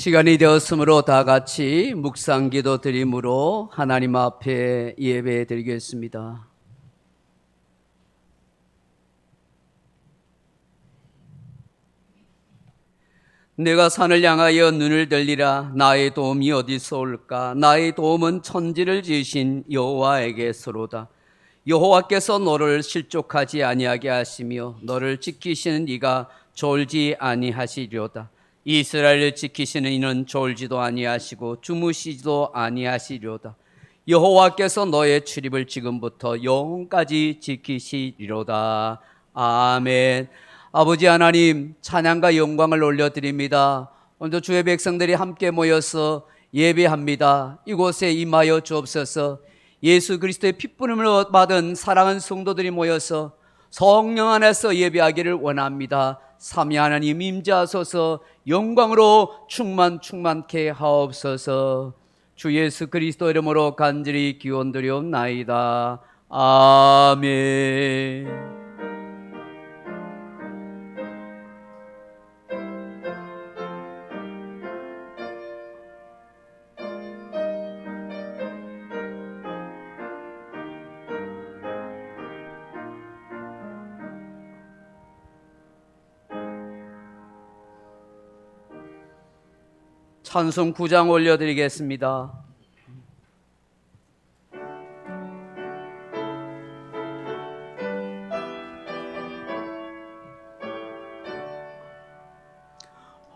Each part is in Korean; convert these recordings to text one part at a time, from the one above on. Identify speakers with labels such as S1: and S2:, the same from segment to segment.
S1: 시간이 되었으므로 다 같이 묵상기도 드림으로 하나님 앞에 예배 드리겠습니다. 내가 산을 향하여 눈을 들리라. 나의 도움이 어디서 올까? 나의 도움은 천지를 지으신 여호와에게서로다. 여호와께서 너를 실족하지 아니하게 하시며 너를 지키시는 이가 졸지 아니하시려다. 이스라엘을 지키시는 이는 졸지도 아니하시고 주무시지도 아니하시려다. 여호와께서 너의 출입을 지금부터 영원까지 지키시리로다. 아멘. 아버지 하나님, 찬양과 영광을 올려드립니다. 오늘도 주의 백성들이 함께 모여서 예배합니다. 이곳에 임하여 주옵소서. 예수 그리스도의 핏부림을 받은 사랑하는 성도들이 모여서 성령 안에서 예배하기를 원합니다. 삼위 하나님 임재하소서. 영광으로 충만케 하옵소서. 주 예수 그리스도 이름으로 간절히 기원드리옵나이다. 아멘. 찬송 9장 올려드리겠습니다.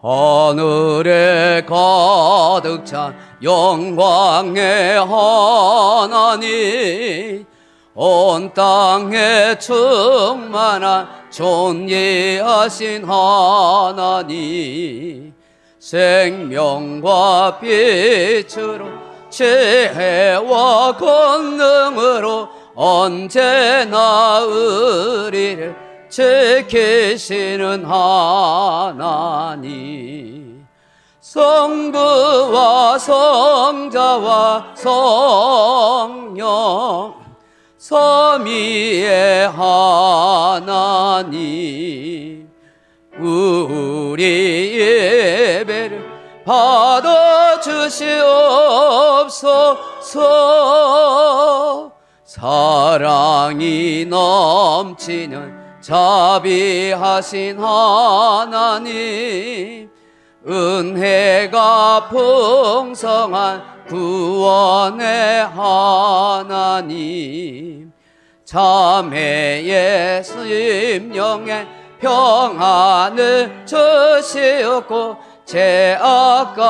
S1: 하늘에 가득 찬 영광의 하나님, 온 땅에 충만한 존귀하신 하나님, 생명과 빛으로 지혜와 권능으로 언제나 우리를 지키시는 하나님, 성부와 성자와 성령 삼위의 하나님, 우리 예배를 받아주시옵소서. 사랑이 넘치는 자비하신 하나님, 은혜가 풍성한 구원의 하나님, 자매의 심령에 평안을 주시옵고 죄악감을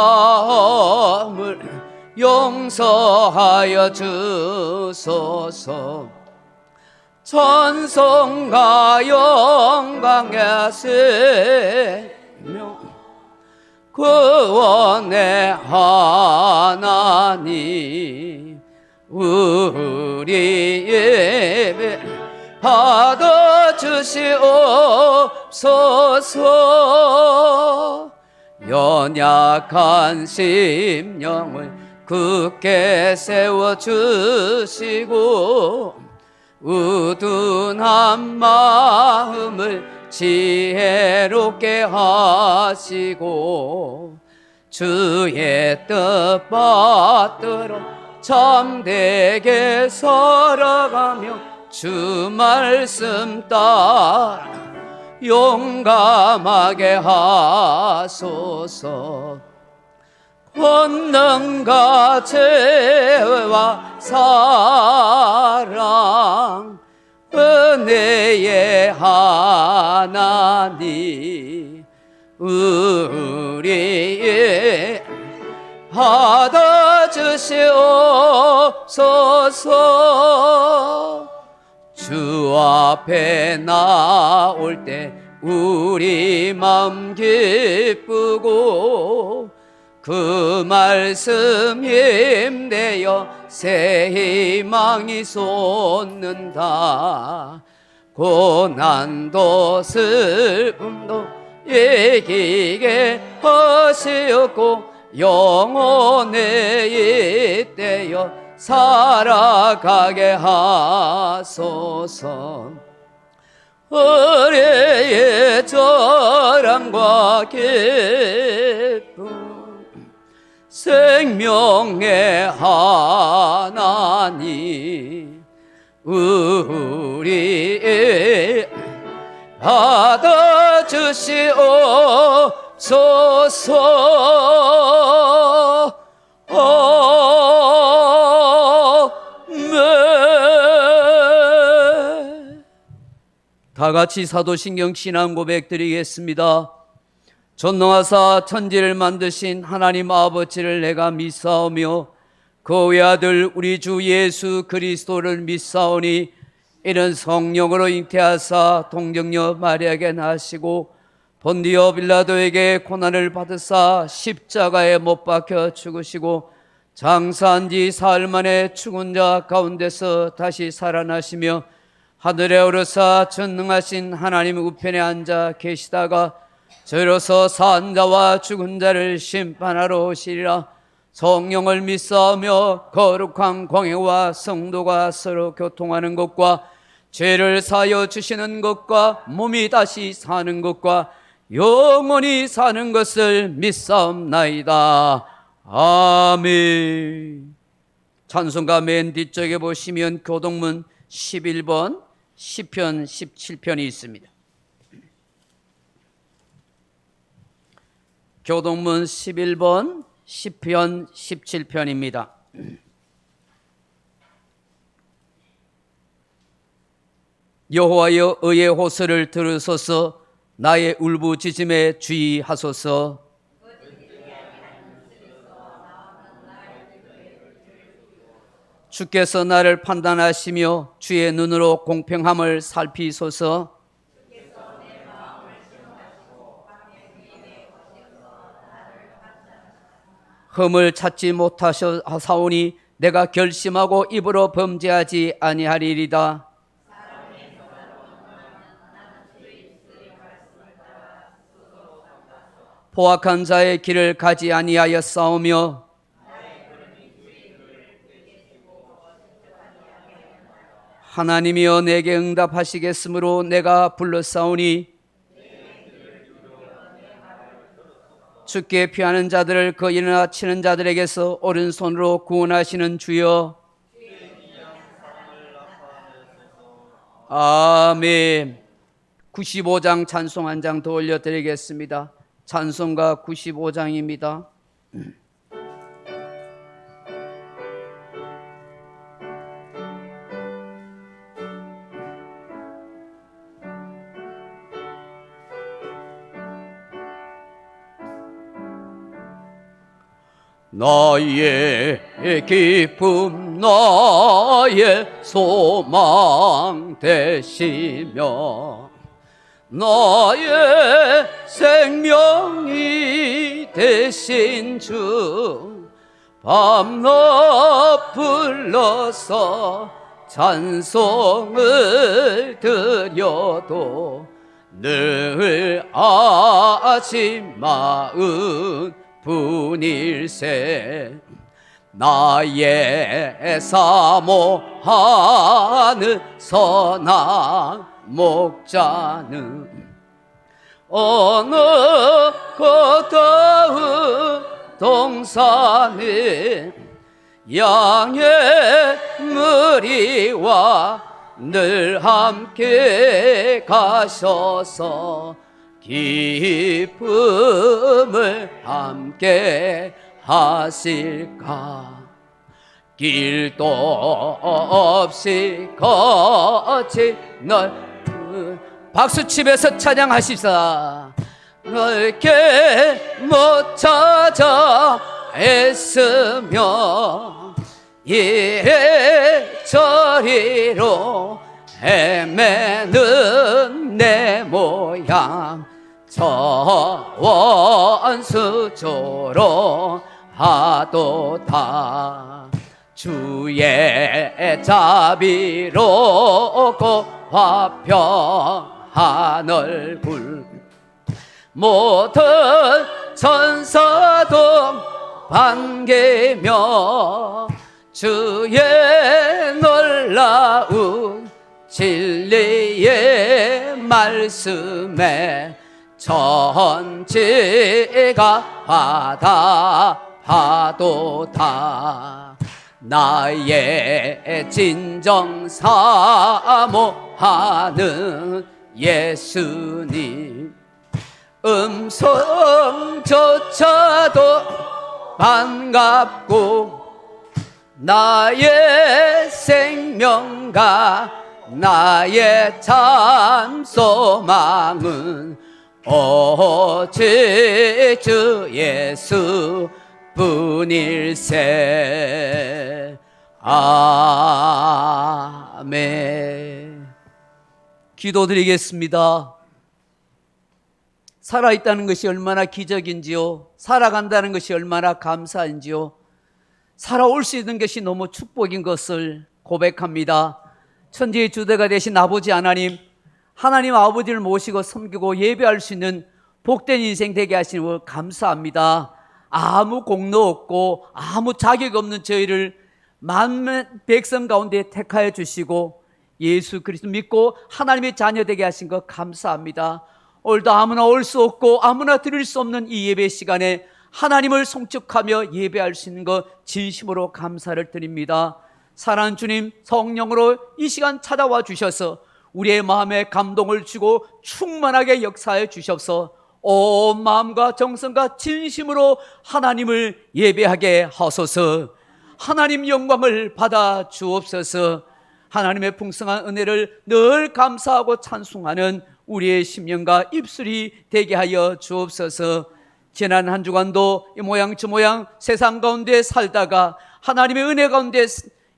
S1: 용서하여 주소서. 찬송과 영광의 생명 구원의 하나님, 우리 예배 받아주시옵소서. 연약한 심령을 굳게 세워주시고 우둔한 마음을 지혜롭게 하시고 주의 뜻 받들어 참되게 살아가며 주 말씀 따라 용감하게 하소서. 권능과 지혜와 사랑 은혜의 하나님, 우리 받아주시옵소서. 주 앞에 나올 때 우리 마음 기쁘고 그 말씀 힘내어 새 희망이 솟는다. 고난도 슬픔도 이기게 하시었고 영원에 잇대어 살아가게 하소서. 의뢰의 절함과 기쁨 생명의 하나님 우리 받아주시옵소서. 아멘. 다 같이 사도신경 신앙 고백 드리겠습니다. 전능하사 천지를 만드신 하나님 아버지를 내가 믿사오며 그 외아들 우리 주 예수 그리스도를 믿사오니 이는 성령으로 잉태하사 동정녀 마리아에게 나시고 본디오 빌라도에게 고난을 받으사 십자가에 못 박혀 죽으시고 장사한 지 사흘 만에 죽은 자 가운데서 다시 살아나시며 하늘에 오르사 전능하신 하나님 우편에 앉아 계시다가 저로서 산 자와 죽은 자를 심판하러 오시리라. 성령을 믿사오며 거룩한 공회와 성도가 서로 교통하는 것과 죄를 사하여 주시는 것과 몸이 다시 사는 것과 영원히 사는 것을 믿사옵나이다. 아멘. 찬송가 맨 뒤쪽에 보시면 교동문 11번, 시편 17편이 있습니다. 교동문 11번, 시편 17편입니다. 여호와여 의의 호소를 들으소서. 나의 울부짖음에 주의하소서. 주께서 나를 판단하시며 주의 눈으로 공평함을 살피소서. 흠을 찾지 못하사오니 내가 결심하고 입으로 범죄하지 아니하리이다. 포악한 자의 길을 가지 아니하였사오며 하나님이여 내게 응답하시겠으므로 내가 불렀사오니 주께 피하는 자들을 그 일어나 치는 자들에게서 오른손으로 구원하시는 주여. 아멘. 95장 찬송 한 장 더 올려드리겠습니다. 찬송가 95장입니다. 나의 기쁨 나의 소망 되시며 나의 생명이 되신 주 밤낮 불러서 찬송을 드려도 늘 아침 마음 분일세. 나의 사모하는 선한 목자는 어느 고다운 동산에 양의 무리와 늘 함께 가셔서 기쁨을 함께 하실까. 길도 없이 거친 넓은 박수치면서 찬양하시사. 넓게 못 찾아 애쓰며 이래저리로 헤매는 내 모양 저 원수조로 하도다. 주의 자비로 화평한 얼굴 모든 천사도 반기며 주의 놀라운 진리의 말씀에 천지가 받아하도다. 나의 진정 사모하는 예수님, 음성조차도 반갑고 나의 생명과 나의 참 소망은 오직 주 예수 뿐일세. 아멘. 기도드리겠습니다. 살아있다는 것이 얼마나 기적인지요, 살아간다는 것이 얼마나 감사인지요, 살아올 수 있는 것이 너무 축복인 것을 고백합니다. 천지의 주대가 되신 아버지 하나님, 하나님 아버지를 모시고 섬기고 예배할 수 있는 복된 인생 되게 하시는 걸 감사합니다. 아무 공로 없고 아무 자격 없는 저희를 만민 백성 가운데 택하여 주시고 예수 그리스도 믿고 하나님의 자녀 되게 하신 것 감사합니다. 오늘도 아무나 올 수 없고 아무나 드릴 수 없는 이 예배 시간에 하나님을 송축하며 예배할 수 있는 것 진심으로 감사를 드립니다. 사랑하는 주님, 성령으로 이 시간 찾아와 주셔서 우리의 마음에 감동을 주고 충만하게 역사해 주셔서 온 마음과 정성과 진심으로 하나님을 예배하게 하소서. 하나님 영광을 받아 주옵소서. 하나님의 풍성한 은혜를 늘 감사하고 찬송하는 우리의 심령과 입술이 되게 하여 주옵소서. 지난 한 주간도 이 모양 저 모양 세상 가운데 살다가 하나님의 은혜 가운데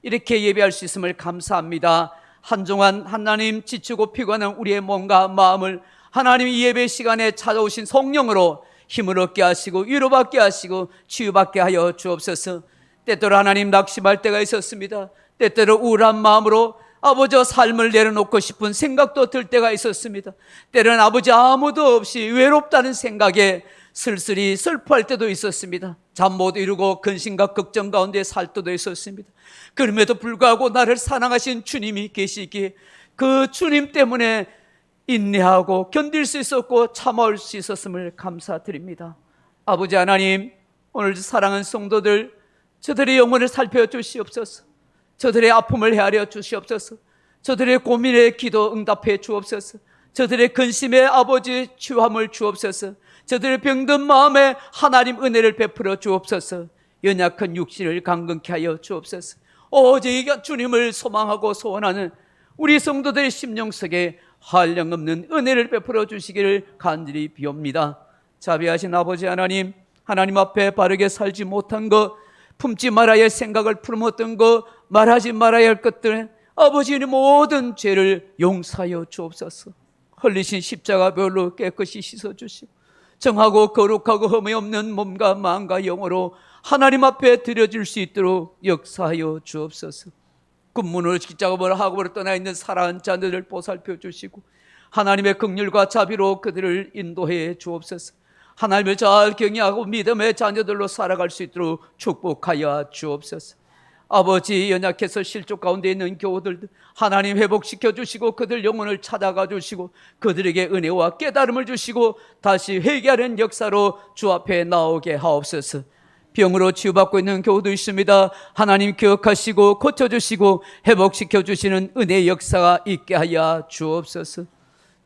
S1: 이렇게 예배할 수 있음을 감사합니다. 한동안 하나님 지치고 피곤한 우리의 몸과 마음을 하나님 이 예배 시간에 찾아오신 성령으로 힘을 얻게 하시고 위로받게 하시고 치유받게 하여 주옵소서. 때때로 하나님 낙심할 때가 있었습니다. 때때로 우울한 마음으로 아버지와 삶을 내려놓고 싶은 생각도 들 때가 있었습니다. 때로는 아버지 아무도 없이 외롭다는 생각에 쓸쓸히 슬퍼할 때도 있었습니다. 잠 못 이루고 근심과 걱정 가운데 살 때도 있었습니다. 그럼에도 불구하고 나를 사랑하신 주님이 계시기에 그 주님 때문에 인내하고 견딜 수 있었고 참아올 수 있었음을 감사드립니다. 아버지 하나님, 오늘 사랑하는 성도들, 저들의 영혼을 살펴주시옵소서. 저들의 아픔을 헤아려 주시옵소서. 저들의 고민에 기도 응답해 주옵소서. 저들의 근심에 아버지 치유함을 주옵소서. 저들의 병든 마음에 하나님 은혜를 베풀어 주옵소서. 연약한 육신을 강건케 하여 주옵소서. 오직 주님을 소망하고 소원하는 우리 성도들의 심령 속에 한량없는 은혜를 베풀어 주시기를 간절히 비옵니다. 자비하신 아버지 하나님, 하나님 앞에 바르게 살지 못한 것, 품지 말아야 할 생각을 품었던 것, 말하지 말아야 할 것들, 아버지의 모든 죄를 용서하여 주옵소서. 흘리신 십자가 별로 깨끗이 씻어주시고 정하고 거룩하고 흠이 없는 몸과 마음과 영으로 하나님 앞에 드려질 수 있도록 역사하여 주옵소서. 군문으로 직작업을 하고 떠나 있는 사랑하는 자들을 보살펴 주시고 하나님의 긍휼과 자비로 그들을 인도해 주옵소서. 하나님을 잘 경외하고 믿음의 자녀들로 살아갈 수 있도록 축복하여 주옵소서. 아버지, 연약해서 실족 가운데 있는 교우들 하나님 회복시켜 주시고 그들 영혼을 찾아가 주시고 그들에게 은혜와 깨달음을 주시고 다시 회개하는 역사로 주 앞에 나오게 하옵소서. 병으로 치유받고 있는 교우도 있습니다. 하나님 기억하시고 고쳐주시고 회복시켜 주시는 은혜의 역사가 있게 하여 주옵소서.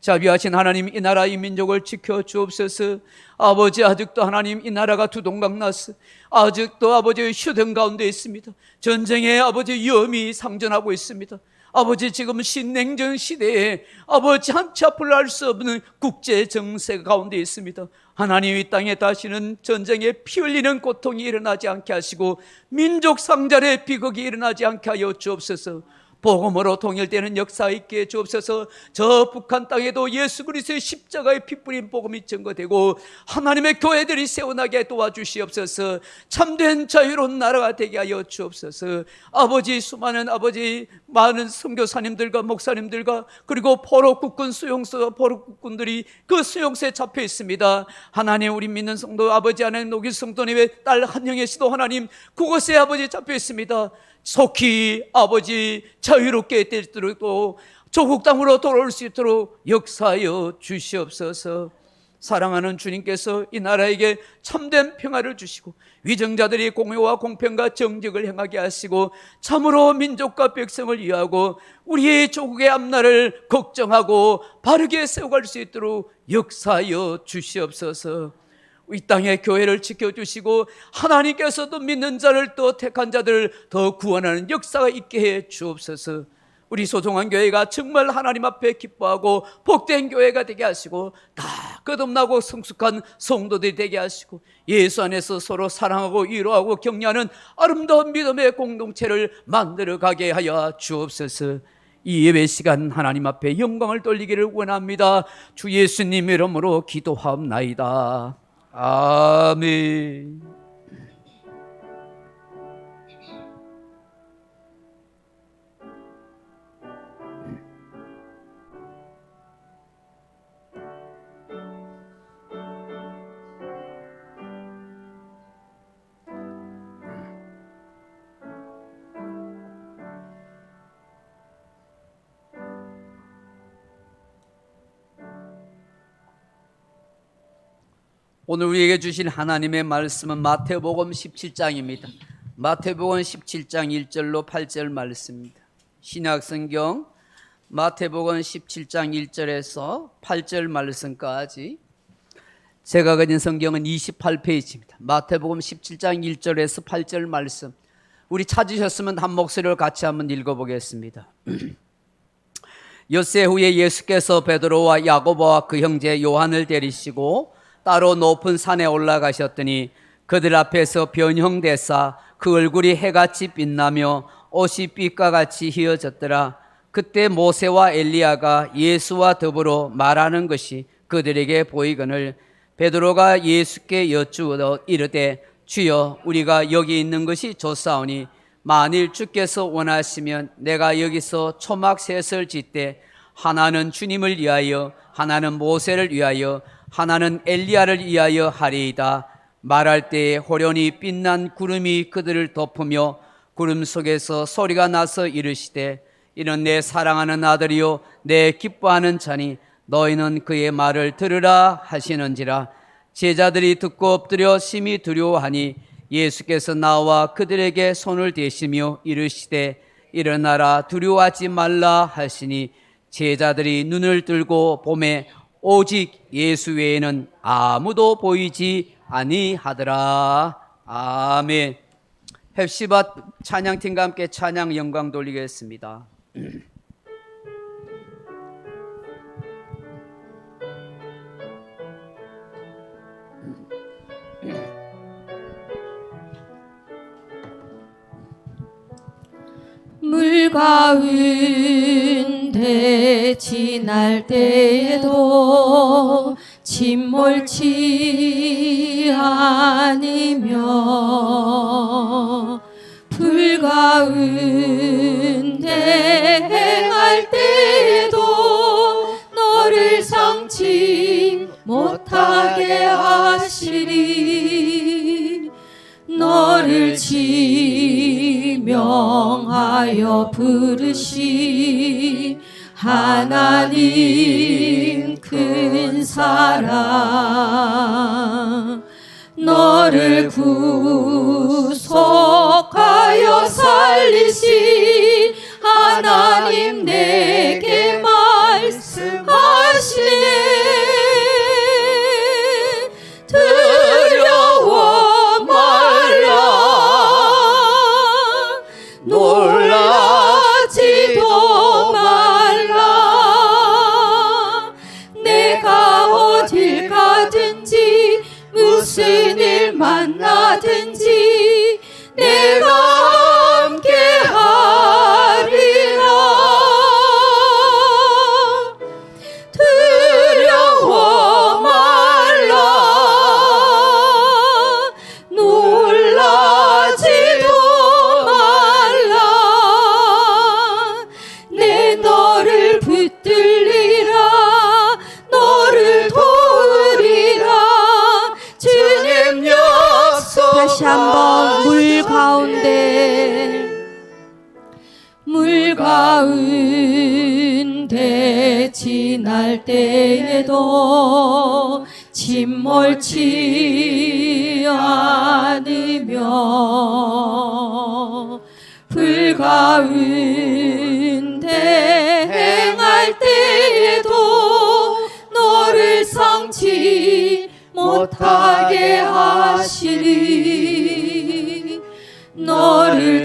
S1: 자비하신 하나님, 이 나라 이 민족을 지켜 주옵소서. 아버지, 아직도 하나님 이 나라가 두동강 났어. 아직도 아버지의 휴전 가운데 있습니다. 전쟁의 아버지 위험이 상존하고 있습니다. 아버지, 지금 신냉전 시대에 아버지 한치 앞을 알 수 없는 국제 정세 가운데 있습니다. 하나님, 이 땅에 다시는 전쟁에 피 흘리는 고통이 일어나지 않게 하시고 민족 상절의 비극이 일어나지 않게 하여 주옵소서. 복음으로 통일되는 역사 있게 주옵소서. 저 북한 땅에도 예수 그리스도의 십자가의 피 뿌린 복음이 증거되고 하나님의 교회들이 세워나게 도와주시옵소서. 참된 자유로운 나라가 되게 하여 주옵소서. 아버지, 수많은 아버지 많은 선교사님들과 목사님들과 그리고 포로국군 수용소 포로국군들이 그 수용소에 잡혀 있습니다. 하나님, 우리 믿는 성도 아버지 하나님, 녹일 성도님의 딸 한영애 씨도 하나님 그곳에 아버지 잡혀 있습니다. 속히 아버지 자유롭게 되도록 조국 땅으로 돌아올 수 있도록 역사하여 주시옵소서. 사랑하는 주님께서 이 나라에게 참된 평화를 주시고 위정자들이 공의와 공평과 정직을 행하게 하시고 참으로 민족과 백성을 위하고 우리의 조국의 앞날을 걱정하고 바르게 세워갈 수 있도록 역사하여 주시옵소서. 이 땅의 교회를 지켜주시고 하나님께서도 믿는 자를 또 택한 자들을 더 구원하는 역사가 있게 해 주옵소서. 우리 소중한 교회가 정말 하나님 앞에 기뻐하고 복된 교회가 되게 하시고 다 거듭나고 성숙한 성도들이 되게 하시고 예수 안에서 서로 사랑하고 위로하고 격려하는 아름다운 믿음의 공동체를 만들어가게 하여 주옵소서. 이 예배 시간 하나님 앞에 영광을 돌리기를 원합니다. 주 예수님 이름으로 기도하옵나이다. 아멘. 오늘 우리에게 주신 하나님의 말씀은 마태복음 17장입니다. 마태복음 17장 1절로 8절 말씀입니다. 신약성경 마태복음 17장 1절에서 8절 말씀까지 제가 가진 성경은 28페이지입니다. 마태복음 17장 1절에서 8절 말씀, 우리 찾으셨으면 한 목소리로 같이 한번 읽어보겠습니다. 엿새 후에 예수께서 베드로와 야고보와 그 형제 요한을 데리시고 따로 높은 산에 올라가셨더니 그들 앞에서 변형되사 그 얼굴이 해같이 빛나며 옷이 빛과 같이 휘어졌더라. 그때 모세와 엘리야가 예수와 더불어 말하는 것이 그들에게 보이거늘 베드로가 예수께 여쭈어 이르되 주여, 우리가 여기 있는 것이 좋사오니 만일 주께서 원하시면 내가 여기서 초막 셋을 짓되 하나는 주님을 위하여, 하나는 모세를 위하여, 하나는 엘리야를 위하여 하리이다. 말할 때에 호련히 빛난 구름이 그들을 덮으며 구름 속에서 소리가 나서 이르시되 이는 내 사랑하는 아들이요 내 기뻐하는 자니 너희는 그의 말을 들으라 하시는지라. 제자들이 듣고 엎드려 심히 두려워하니 예수께서 나와 그들에게 손을 대시며 이르시되 일어나라, 두려워하지 말라 하시니 제자들이 눈을 들고 보매 오직 예수 외에는 아무도 보이지 아니하더라. 아멘. 헵시바 찬양팀과 함께 찬양 영광 돌리겠습니다.
S2: 물 가운데 지날 때에도 침몰치 아니며 불 가운데 행할 때에도 너를 성치 못하게 하시리. 너를 지명하여 부르시 하나님 큰 사랑. 너를 구속하여 살리시 하나님 내게 말씀하시네. 두려워 말라, 놀라지도 말라. 내가 어딜 가든지 무슨 일 만나든지 내가 함께 하리라. 두려워 말라, 놀라지도 말라. 내 너를 붙들리라, 너를 도우리라. 주님 약속. 다시 한번 물 가운데, 물 가운데 지날 때에도 침몰치 않으며 불 가운데 행할 때에도 너를 성치 못하게 하시리. 너를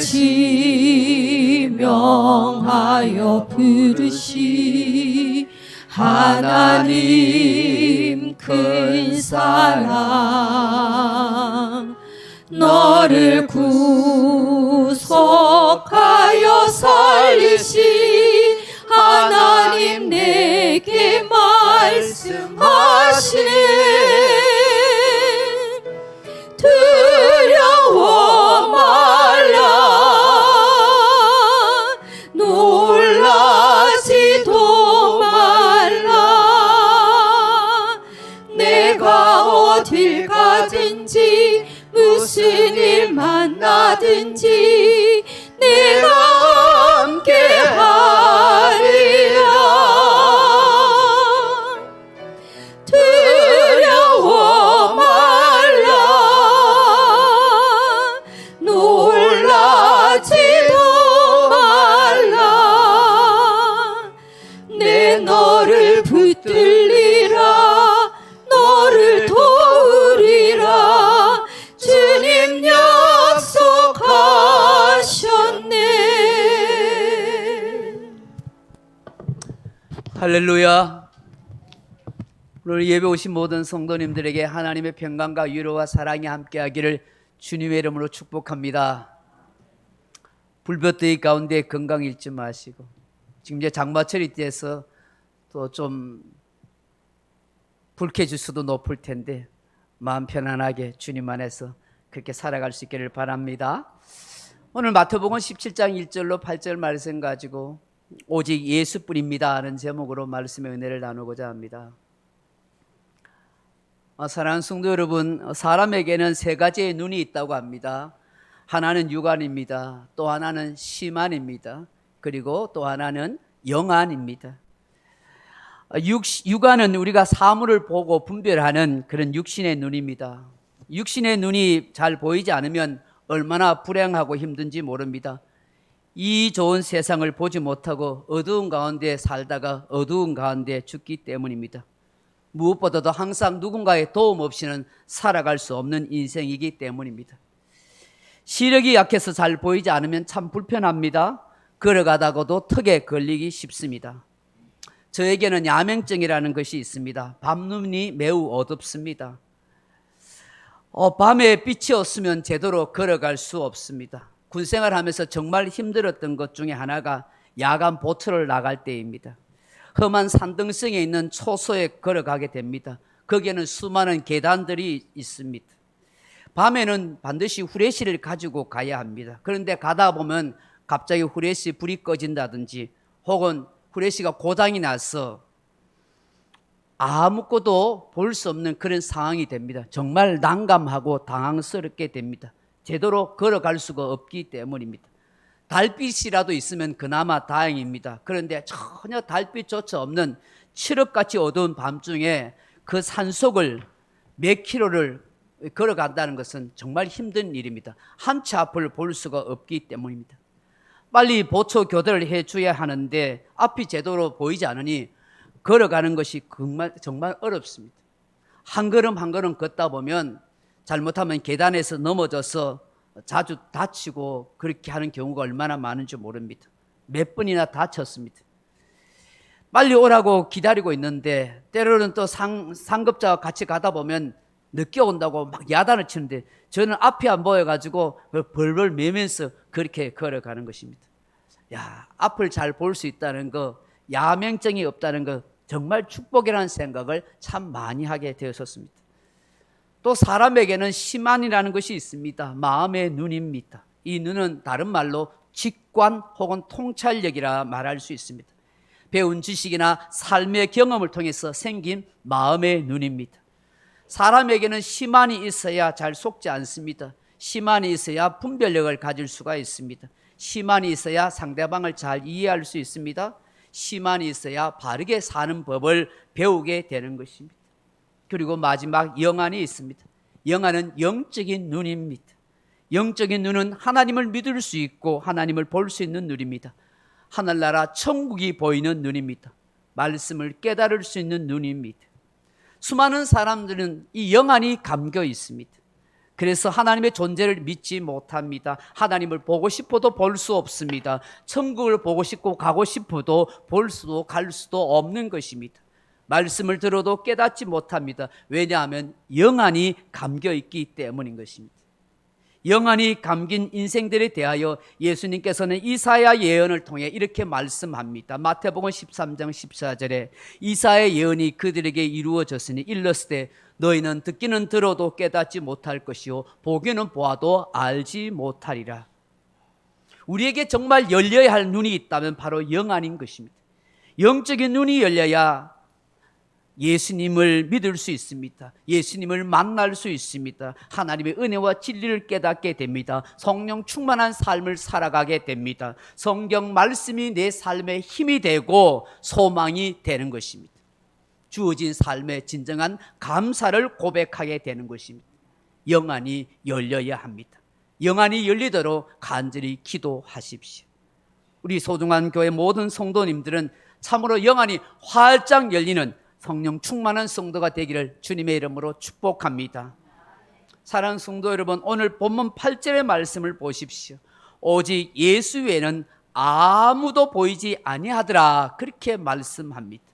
S2: 지명하여 부르시 하나님 큰 사랑. 너를 구속하여 살리시 하나님 내게 말씀하시네. 두려워 말라. 놀라지도 말라. 내가 어딜 가든지 무슨 일 만나든지 내가 함께 하리라. 두려워 말라. 놀라지도 말라. 내 너를 붙들리라. 너를 도우리라. 주님 약속하셨네.
S1: 할렐루야. 오늘 예배 오신 모든 성도님들에게 하나님의 평강과 위로와 사랑이 함께하기를 주님의 이름으로 축복합니다. 불볕더위 가운데 건강 잃지 마시고, 지금 이제 장마철이 돼서 또 좀 불쾌 지수도 높을 텐데 마음 편안하게 주님 안에서 그렇게 살아갈 수 있기를 바랍니다. 오늘 마태복음 17장 1절로 8절 말씀 가지고 오직 예수뿐입니다 하는 제목으로 말씀의 은혜를 나누고자 합니다. 사랑하는 성도 여러분, 사람에게는 세 가지의 눈이 있다고 합니다. 하나는 육안입니다. 또 하나는 심안입니다. 그리고 또 하나는 영안입니다. 육안은 우리가 사물을 보고 분별하는 그런 육신의 눈입니다. 육신의 눈이 잘 보이지 않으면 얼마나 불행하고 힘든지 모릅니다. 이 좋은 세상을 보지 못하고 어두운 가운데 살다가 어두운 가운데 죽기 때문입니다. 무엇보다도 항상 누군가의 도움 없이는 살아갈 수 없는 인생이기 때문입니다. 시력이 약해서 잘 보이지 않으면 참 불편합니다. 걸어가다가도 턱에 걸리기 쉽습니다. 저에게는 야맹증이라는 것이 있습니다. 밤눈이 매우 어둡습니다. 밤에 빛이 없으면 제대로 걸어갈 수 없습니다. 군생활하면서 정말 힘들었던 것 중에 하나가 야간 보트를 나갈 때입니다. 험한 산등성에 있는 초소에 걸어가게 됩니다. 거기에는 수많은 계단들이 있습니다. 밤에는 반드시 후레쉬를 가지고 가야 합니다. 그런데 가다 보면 갑자기 후레쉬 불이 꺼진다든지 혹은 후레쉬가 고장이 나서 아무것도 볼 수 없는 그런 상황이 됩니다. 정말 난감하고 당황스럽게 됩니다. 제대로 걸어갈 수가 없기 때문입니다. 달빛이라도 있으면 그나마 다행입니다. 그런데 전혀 달빛조차 없는 칠흑같이 어두운 밤중에 그 산속을 몇 킬로를 걸어간다는 것은 정말 힘든 일입니다. 한 치 앞을 볼 수가 없기 때문입니다. 빨리 보초 교대를 해줘야 하는데 앞이 제대로 보이지 않으니 걸어가는 것이 정말 어렵습니다. 한 걸음 한 걸음 걷다 보면 잘못하면 계단에서 넘어져서 자주 다치고 그렇게 하는 경우가 얼마나 많은지 모릅니다. 몇 번이나 다쳤습니다. 빨리 오라고 기다리고 있는데 때로는 또 상급자와 같이 가다 보면 늦게 온다고 막 야단을 치는데 저는 앞이 안 보여가지고 벌벌 매면서 그렇게 걸어가는 것입니다. 앞을 잘 볼 수 있다는 거, 야맹증이 없다는 거 정말 축복이라는 생각을 참 많이 하게 되었습니다. 또 사람에게는 심안이라는 것이 있습니다. 마음의 눈입니다. 이 눈은 다른 말로 직관 혹은 통찰력이라 말할 수 있습니다. 배운 지식이나 삶의 경험을 통해서 생긴 마음의 눈입니다. 사람에게는 심안이 있어야 잘 속지 않습니다. 심안이 있어야 분별력을 가질 수가 있습니다. 심안이 있어야 상대방을 잘 이해할 수 있습니다. 시만이 있어야 바르게 사는 법을 배우게 되는 것입니다. 그리고 마지막 영안이 있습니다. 영안은 영적인 눈입니다. 영적인 눈은 하나님을 믿을 수 있고 하나님을 볼 수 있는 눈입니다. 하늘나라 천국이 보이는 눈입니다. 말씀을 깨달을 수 있는 눈입니다. 수많은 사람들은 이 영안이 감겨 있습니다. 그래서 하나님의 존재를 믿지 못합니다. 하나님을 보고 싶어도 볼 수 없습니다. 천국을 보고 싶고 가고 싶어도 볼 수도 갈 수도 없는 것입니다. 말씀을 들어도 깨닫지 못합니다. 왜냐하면 영안이 감겨 있기 때문인 것입니다. 영안이 감긴 인생들에 대하여 예수님께서는 이사야 예언을 통해 이렇게 말씀합니다. 마태복음 13장 14절에 이사야 예언이 그들에게 이루어졌으니 일렀으되 너희는 듣기는 들어도 깨닫지 못할 것이요 보기는 보아도 알지 못하리라. 우리에게 정말 열려야 할 눈이 있다면 바로 영안인 것입니다. 영적인 눈이 열려야 예수님을 믿을 수 있습니다. 예수님을 만날 수 있습니다. 하나님의 은혜와 진리를 깨닫게 됩니다. 성령 충만한 삶을 살아가게 됩니다. 성경 말씀이 내 삶의 힘이 되고 소망이 되는 것입니다. 주어진 삶의 진정한 감사를 고백하게 되는 것입니다. 영안이 열려야 합니다. 영안이 열리도록 간절히 기도하십시오. 우리 소중한 교회 모든 성도님들은 참으로 영안이 활짝 열리는 성령 충만한 성도가 되기를 주님의 이름으로 축복합니다. 사랑하는 성도 여러분, 오늘 본문 8절의 말씀을 보십시오. 오직 예수 외에는 아무도 보이지 아니하더라, 그렇게 말씀합니다.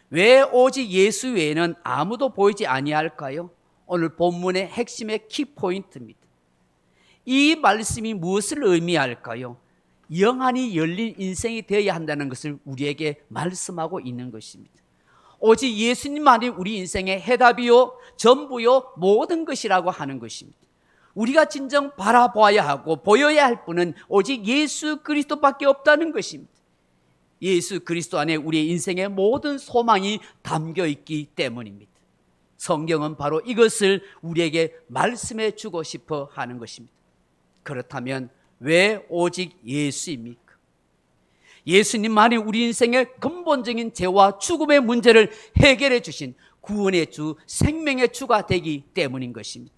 S1: 왜 오직 예수 외에는 아무도 보이지 아니할까요? 오늘 본문의 핵심의 키포인트입니다. 이 말씀이 무엇을 의미할까요? 영안이 열린 인생이 되어야 한다는 것을 우리에게 말씀하고 있는 것입니다. 오직 예수님만이 우리 인생의 해답이요 전부요 모든 것이라고 하는 것입니다. 우리가 진정 바라보아야 하고 보여야 할 분은 오직 예수 그리스도밖에 없다는 것입니다. 예수 그리스도 안에 우리의 인생의 모든 소망이 담겨 있기 때문입니다. 성경은 바로 이것을 우리에게 말씀해 주고 싶어 하는 것입니다. 그렇다면 왜 오직 예수입니까? 예수님만이 우리 인생의 근본적인 죄와 죽음의 문제를 해결해 주신 구원의 주, 생명의 주가 되기 때문인 것입니다.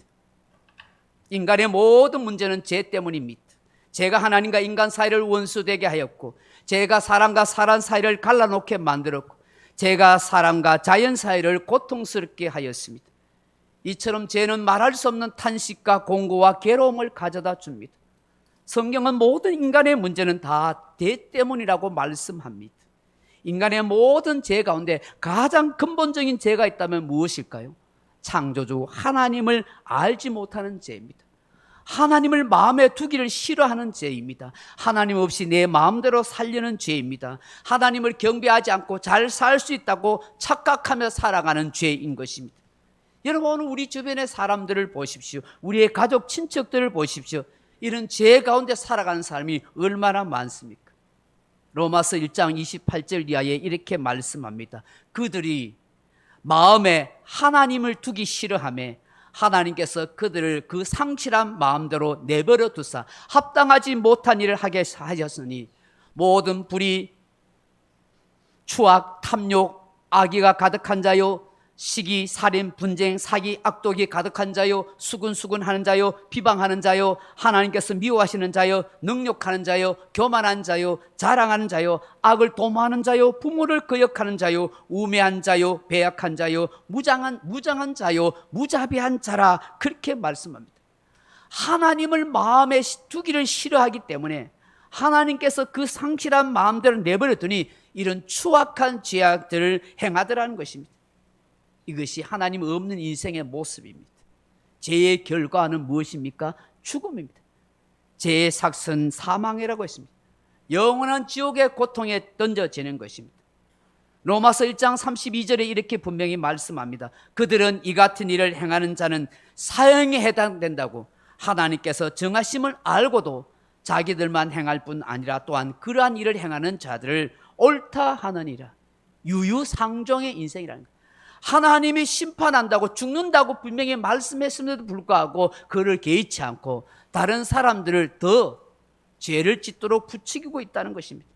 S1: 인간의 모든 문제는 죄 때문입니다. 죄가 하나님과 인간 사이를 원수되게 하였고, 죄가 사람과 사람 사이를 갈라놓게 만들었고, 죄가 사람과 자연 사이를 고통스럽게 하였습니다. 이처럼 죄는 말할 수 없는 탄식과 공고와 괴로움을 가져다 줍니다. 성경은 모든 인간의 문제는 다 죄 때문이라고 말씀합니다. 인간의 모든 죄 가운데 가장 근본적인 죄가 있다면 무엇일까요? 창조주 하나님을 알지 못하는 죄입니다. 하나님을 마음에 두기를 싫어하는 죄입니다. 하나님 없이 내 마음대로 살려는 죄입니다. 하나님을 경배하지 않고 잘 살 수 있다고 착각하며 살아가는 죄인 것입니다. 여러분, 오늘 우리 주변의 사람들을 보십시오. 우리의 가족, 친척들을 보십시오. 이런 죄 가운데 살아가는 사람이 얼마나 많습니까? 로마서 1장 28절 이하에 이렇게 말씀합니다. 그들이 마음에 하나님을 두기 싫어하며 하나님께서 그들을 그 상실한 마음대로 내버려 두사 합당하지 못한 일을 하게 하셨으니 모든 불의, 추악, 탐욕, 악의가 가득한 자요, 시기, 살인, 분쟁, 사기, 악독이 가득한 자요, 수군수군하는 자요, 비방하는 자요, 하나님께서 미워하시는 자요, 능욕하는 자요, 교만한 자요, 자랑하는 자요, 악을 도모하는 자요, 부모를 거역하는 자요, 우매한 자요, 배약한 자요, 무장한 자요, 무자비한 자라, 그렇게 말씀합니다. 하나님을 마음에 두기를 싫어하기 때문에 하나님께서 그 상실한 마음대로 내버려 두니 이런 추악한 죄악들을 행하더라는 것입니다. 이것이 하나님 없는 인생의 모습입니다. 죄의 결과는 무엇입니까? 죽음입니다. 죄의 삭은 사망이라고 했습니다. 영원한 지옥의 고통에 던져지는 것입니다. 로마서 1장 32절에 이렇게 분명히 말씀합니다. 그들은 이 같은 일을 행하는 자는 사형에 해당된다고 하나님께서 정하심을 알고도 자기들만 행할 뿐 아니라 또한 그러한 일을 행하는 자들을 옳다 하느니라. 유유상종의 인생이라는 거예요. 하나님이 심판한다고 죽는다고 분명히 말씀했음에도 불구하고 그를 개의치 않고 다른 사람들을 더 죄를 짓도록 부추기고 있다는 것입니다.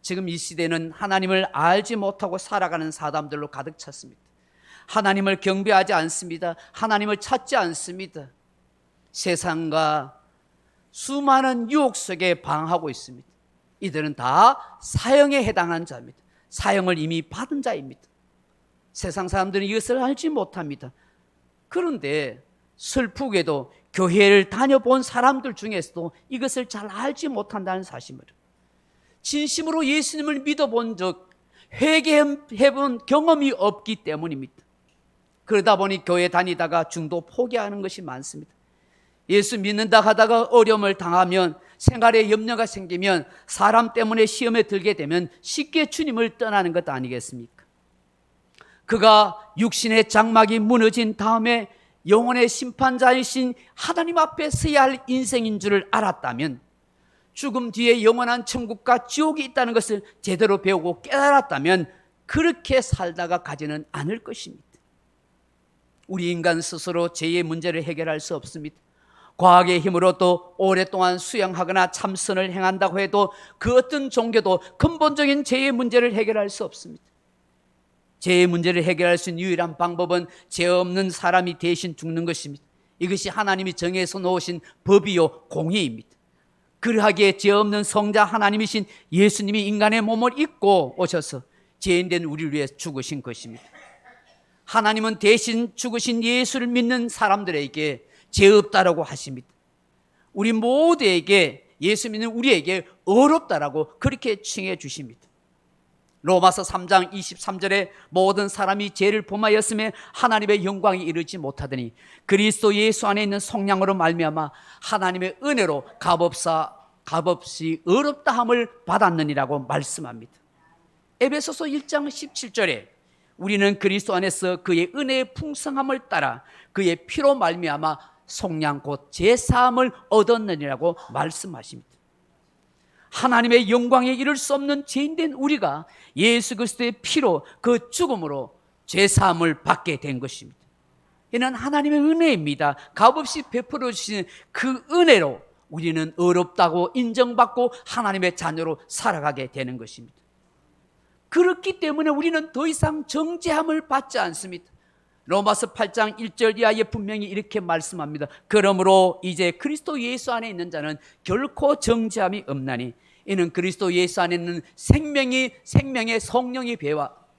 S1: 지금 이 시대는 하나님을 알지 못하고 살아가는 사람들로 가득 찼습니다. 하나님을 경배하지 않습니다. 하나님을 찾지 않습니다. 세상과 수많은 유혹 속에 방황하고 있습니다. 이들은 다 사형에 해당하는 자입니다. 사형을 이미 받은 자입니다. 세상 사람들은 이것을 알지 못합니다. 그런데 슬프게도 교회를 다녀본 사람들 중에서도 이것을 잘 알지 못한다는 사실을, 진심으로 예수님을 믿어본 적, 회개해본 경험이 없기 때문입니다. 그러다 보니 교회 다니다가 중도 포기하는 것이 많습니다. 예수 믿는다 하다가 어려움을 당하면, 생활에 염려가 생기면, 사람 때문에 시험에 들게 되면 쉽게 주님을 떠나는 것 아니겠습니까? 그가 육신의 장막이 무너진 다음에 영혼의 심판자이신 하나님 앞에 서야 할 인생인 줄을 알았다면, 죽음 뒤에 영원한 천국과 지옥이 있다는 것을 제대로 배우고 깨달았다면 그렇게 살다가 가지는 않을 것입니다. 우리 인간 스스로 죄의 문제를 해결할 수 없습니다. 과학의 힘으로 또 오랫동안 수양하거나 참선을 행한다고 해도 그 어떤 종교도 근본적인 죄의 문제를 해결할 수 없습니다. 죄의 문제를 해결할 수 있는 유일한 방법은 죄 없는 사람이 대신 죽는 것입니다. 이것이 하나님이 정해서 놓으신 법이요 공의입니다. 그러하기에 죄 없는 성자 하나님이신 예수님이 인간의 몸을 입고 오셔서 죄인된 우리를 위해 죽으신 것입니다. 하나님은 대신 죽으신 예수를 믿는 사람들에게 죄 없다라고 하십니다. 우리 모두에게, 예수 믿는 우리에게 어렵다라고 그렇게 칭해 주십니다. 로마서 3장 23절에 모든 사람이 죄를 범하였음에 하나님의 영광이 이르지 못하더니 그리스도 예수 안에 있는 성령으로 말미암아 하나님의 은혜로 값없이 어렵다함을 받았느니라고 말씀합니다. 에베소서 1장 17절에 우리는 그리스도 안에서 그의 은혜의 풍성함을 따라 그의 피로 말미암아 속량 곧 제사함을 얻었느니라고 말씀하십니다. 하나님의 영광에 이를 수 없는 죄인된 우리가 예수 그리스도의 피로, 그 죽음으로 제사함을 받게 된 것입니다. 이는 하나님의 은혜입니다. 값없이 베풀어 주시는 그 은혜로 우리는 어렵다고 인정받고 하나님의 자녀로 살아가게 되는 것입니다. 그렇기 때문에 우리는 더 이상 정죄함을 받지 않습니다. 로마서 8장 1절 이하에 분명히 이렇게 말씀합니다. 그러므로 이제 그리스도 예수 안에 있는 자는 결코 정죄함이 없나니 이는 그리스도 예수 안에 있는 생명의 성령의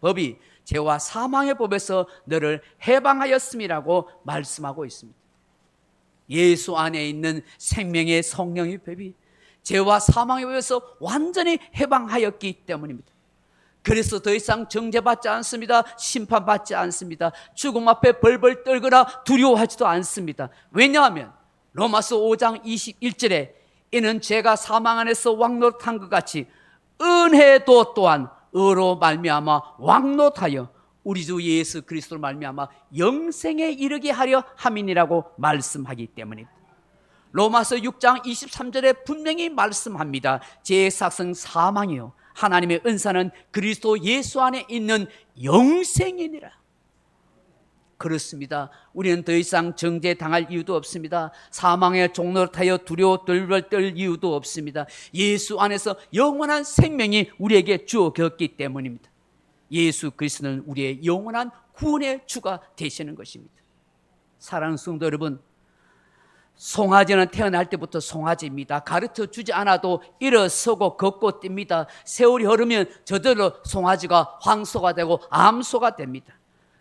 S1: 법이 죄와 사망의 법에서 너를 해방하였음이라고 말씀하고 있습니다. 예수 안에 있는 생명의 성령의 법이 죄와 사망의 법에서 완전히 해방하였기 때문입니다. 그래서 더 이상 정죄받지 않습니다. 심판받지 않습니다. 죽음 앞에 벌벌 떨거나 두려워하지도 않습니다. 왜냐하면 로마서 5장 21절에 이는 죄가 사망 안에서 왕노릇한 것 같이 은혜도 또한 의로 말미암아 왕노릇하여 우리 주 예수 그리스도로 말미암아 영생에 이르게 하려 함이니라고 말씀하기 때문입니다. 로마서 6장 23절에 분명히 말씀합니다. 죄의 삭은 사망이요 하나님의 은사는 그리스도 예수 안에 있는 영생이니라. 그렇습니다. 우리는 더 이상 정죄당할 이유도 없습니다. 사망의 종노릇하여 두려워 떨벌 떨 이유도 없습니다. 예수 안에서 영원한 생명이 우리에게 주어졌기 때문입니다. 예수 그리스도는 우리의 영원한 구원의 주가 되시는 것입니다. 사랑하는 성도 여러분, 송아지는 태어날 때부터 송아지입니다. 가르쳐 주지 않아도 일어서고 걷고 뜁니다. 세월이 흐르면 저절로 송아지가 황소가 되고 암소가 됩니다.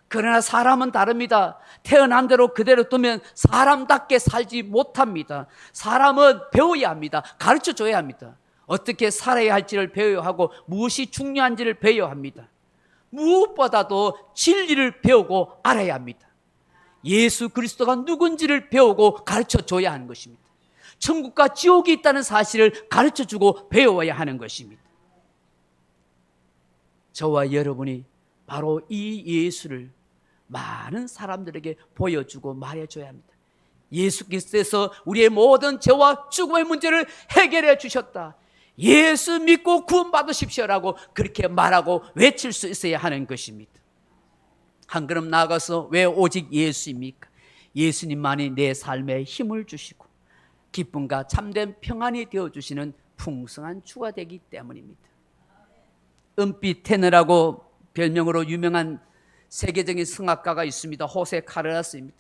S1: 그러나 사람은 다릅니다. 태어난 대로 그대로 두면 사람답게 살지 못합니다. 사람은 배워야 합니다. 가르쳐 줘야 합니다. 어떻게 살아야 할지를 배워야 하고 무엇이 중요한지를 배워야 합니다. 무엇보다도 진리를 배우고 알아야 합니다. 예수 그리스도가 누군지를 배우고 가르쳐 줘야 하는 것입니다. 천국과 지옥이 있다는 사실을 가르쳐 주고 배워야 하는 것입니다. 저와 여러분이 바로 이 예수를 많은 사람들에게 보여주고 말해줘야 합니다. 예수 그리스도에서 우리의 모든 죄와 죽음의 문제를 해결해 주셨다. 예수 믿고 구원받으십시오라고 그렇게 말하고 외칠 수 있어야 하는 것입니다. 한 걸음 나아가서 왜 오직 예수입니까? 예수님만이 내 삶에 힘을 주시고 기쁨과 참된 평안이 되어주시는 풍성한 주가 되기 때문입니다. 은빛 테너라고 별명으로 유명한 세계적인 성악가가 있습니다. 호세 카르라스입니다.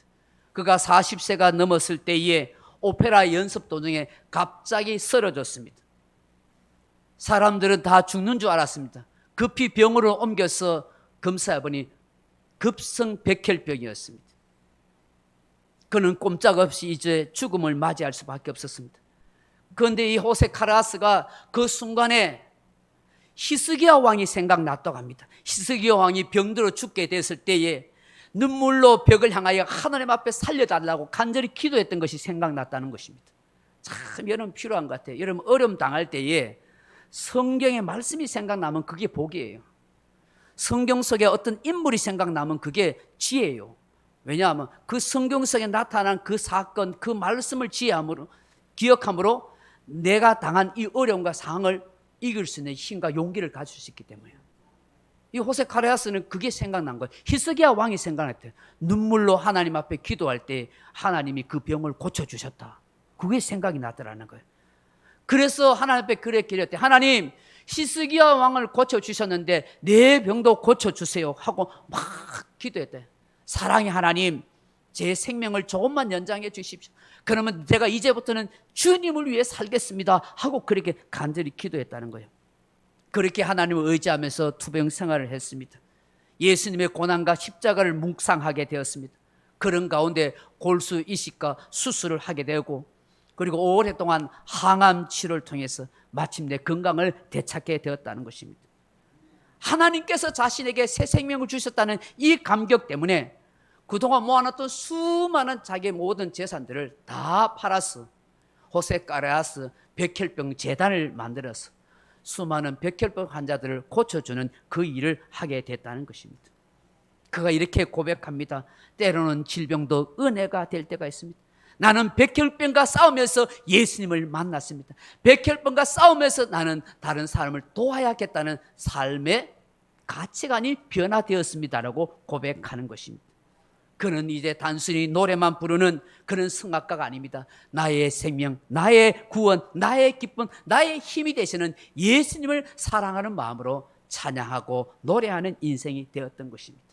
S1: 그가 40세가 넘었을 때에 오페라 연습 도중에 갑자기 쓰러졌습니다. 사람들은 다 죽는 줄 알았습니다. 급히 병으로 옮겨서 검사해보니 급성 백혈병이었습니다. 그는 꼼짝없이 이제 죽음을 맞이할 수밖에 없었습니다. 그런데 이 호세 카르라스가 그 순간에 히스기야 왕이 생각났다고 합니다. 히스기야 왕이 병들어 죽게 됐을 때에 눈물로 벽을 향하여 하나님 앞에 살려달라고 간절히 기도했던 것이 생각났다는 것입니다. 참 여러분 필요한 것 같아요. 여러분 어려움 당할 때에 성경의 말씀이 생각나면 그게 복이에요. 성경 속에 어떤 인물이 생각나면 그게 지혜예요. 왜냐하면 그 성경 속에 나타난 그 사건, 그 말씀을 기억함으로 내가 당한 이 어려움과 상황을 이길 수 있는 힘과 용기를 가질 수 있기 때문이에요. 이 호세 카르라스는 그게 생각난 거예요. 히스기야 왕이 생각났대요. 눈물로 하나님 앞에 기도할 때 하나님이 그 병을 고쳐주셨다. 그게 생각이 났더라는 거예요. 그래서 하나님 앞에 그래 기도했대. 하나님, 히스기야 왕을 고쳐주셨는데 내 병도 고쳐주세요 하고 막 기도했대. 사랑의 하나님, 제 생명을 조금만 연장해 주십시오. 그러면 제가 이제부터는 주님을 위해 살겠습니다 하고 그렇게 간절히 기도했다는 거예요. 그렇게 하나님을 의지하면서 투병 생활을 했습니다. 예수님의 고난과 십자가를 묵상하게 되었습니다. 그런 가운데 골수 이식과 수술을 하게 되고 그리고 오랫동안 항암 치료를 통해서 마침내 건강을 되찾게 되었다는 것입니다. 하나님께서 자신에게 새 생명을 주셨다는 이 감격 때문에 그동안 모아놨던 수많은 자기의 모든 재산들을 다 팔아서 호세 카르라스 백혈병 재단을 만들어서 수많은 백혈병 환자들을 고쳐주는 그 일을 하게 됐다는 것입니다. 그가 이렇게 고백합니다. 때로는 질병도 은혜가 될 때가 있습니다. 나는 백혈병과 싸우면서 예수님을 만났습니다. 백혈병과 싸우면서 나는 다른 사람을 도와야겠다는 삶의 가치관이 변화되었습니다라고 고백하는 것입니다. 그는 이제 단순히 노래만 부르는 그런 성악가가 아닙니다. 나의 생명, 나의 구원, 나의 기쁨, 나의 힘이 되시는 예수님을 사랑하는 마음으로 찬양하고 노래하는 인생이 되었던 것입니다.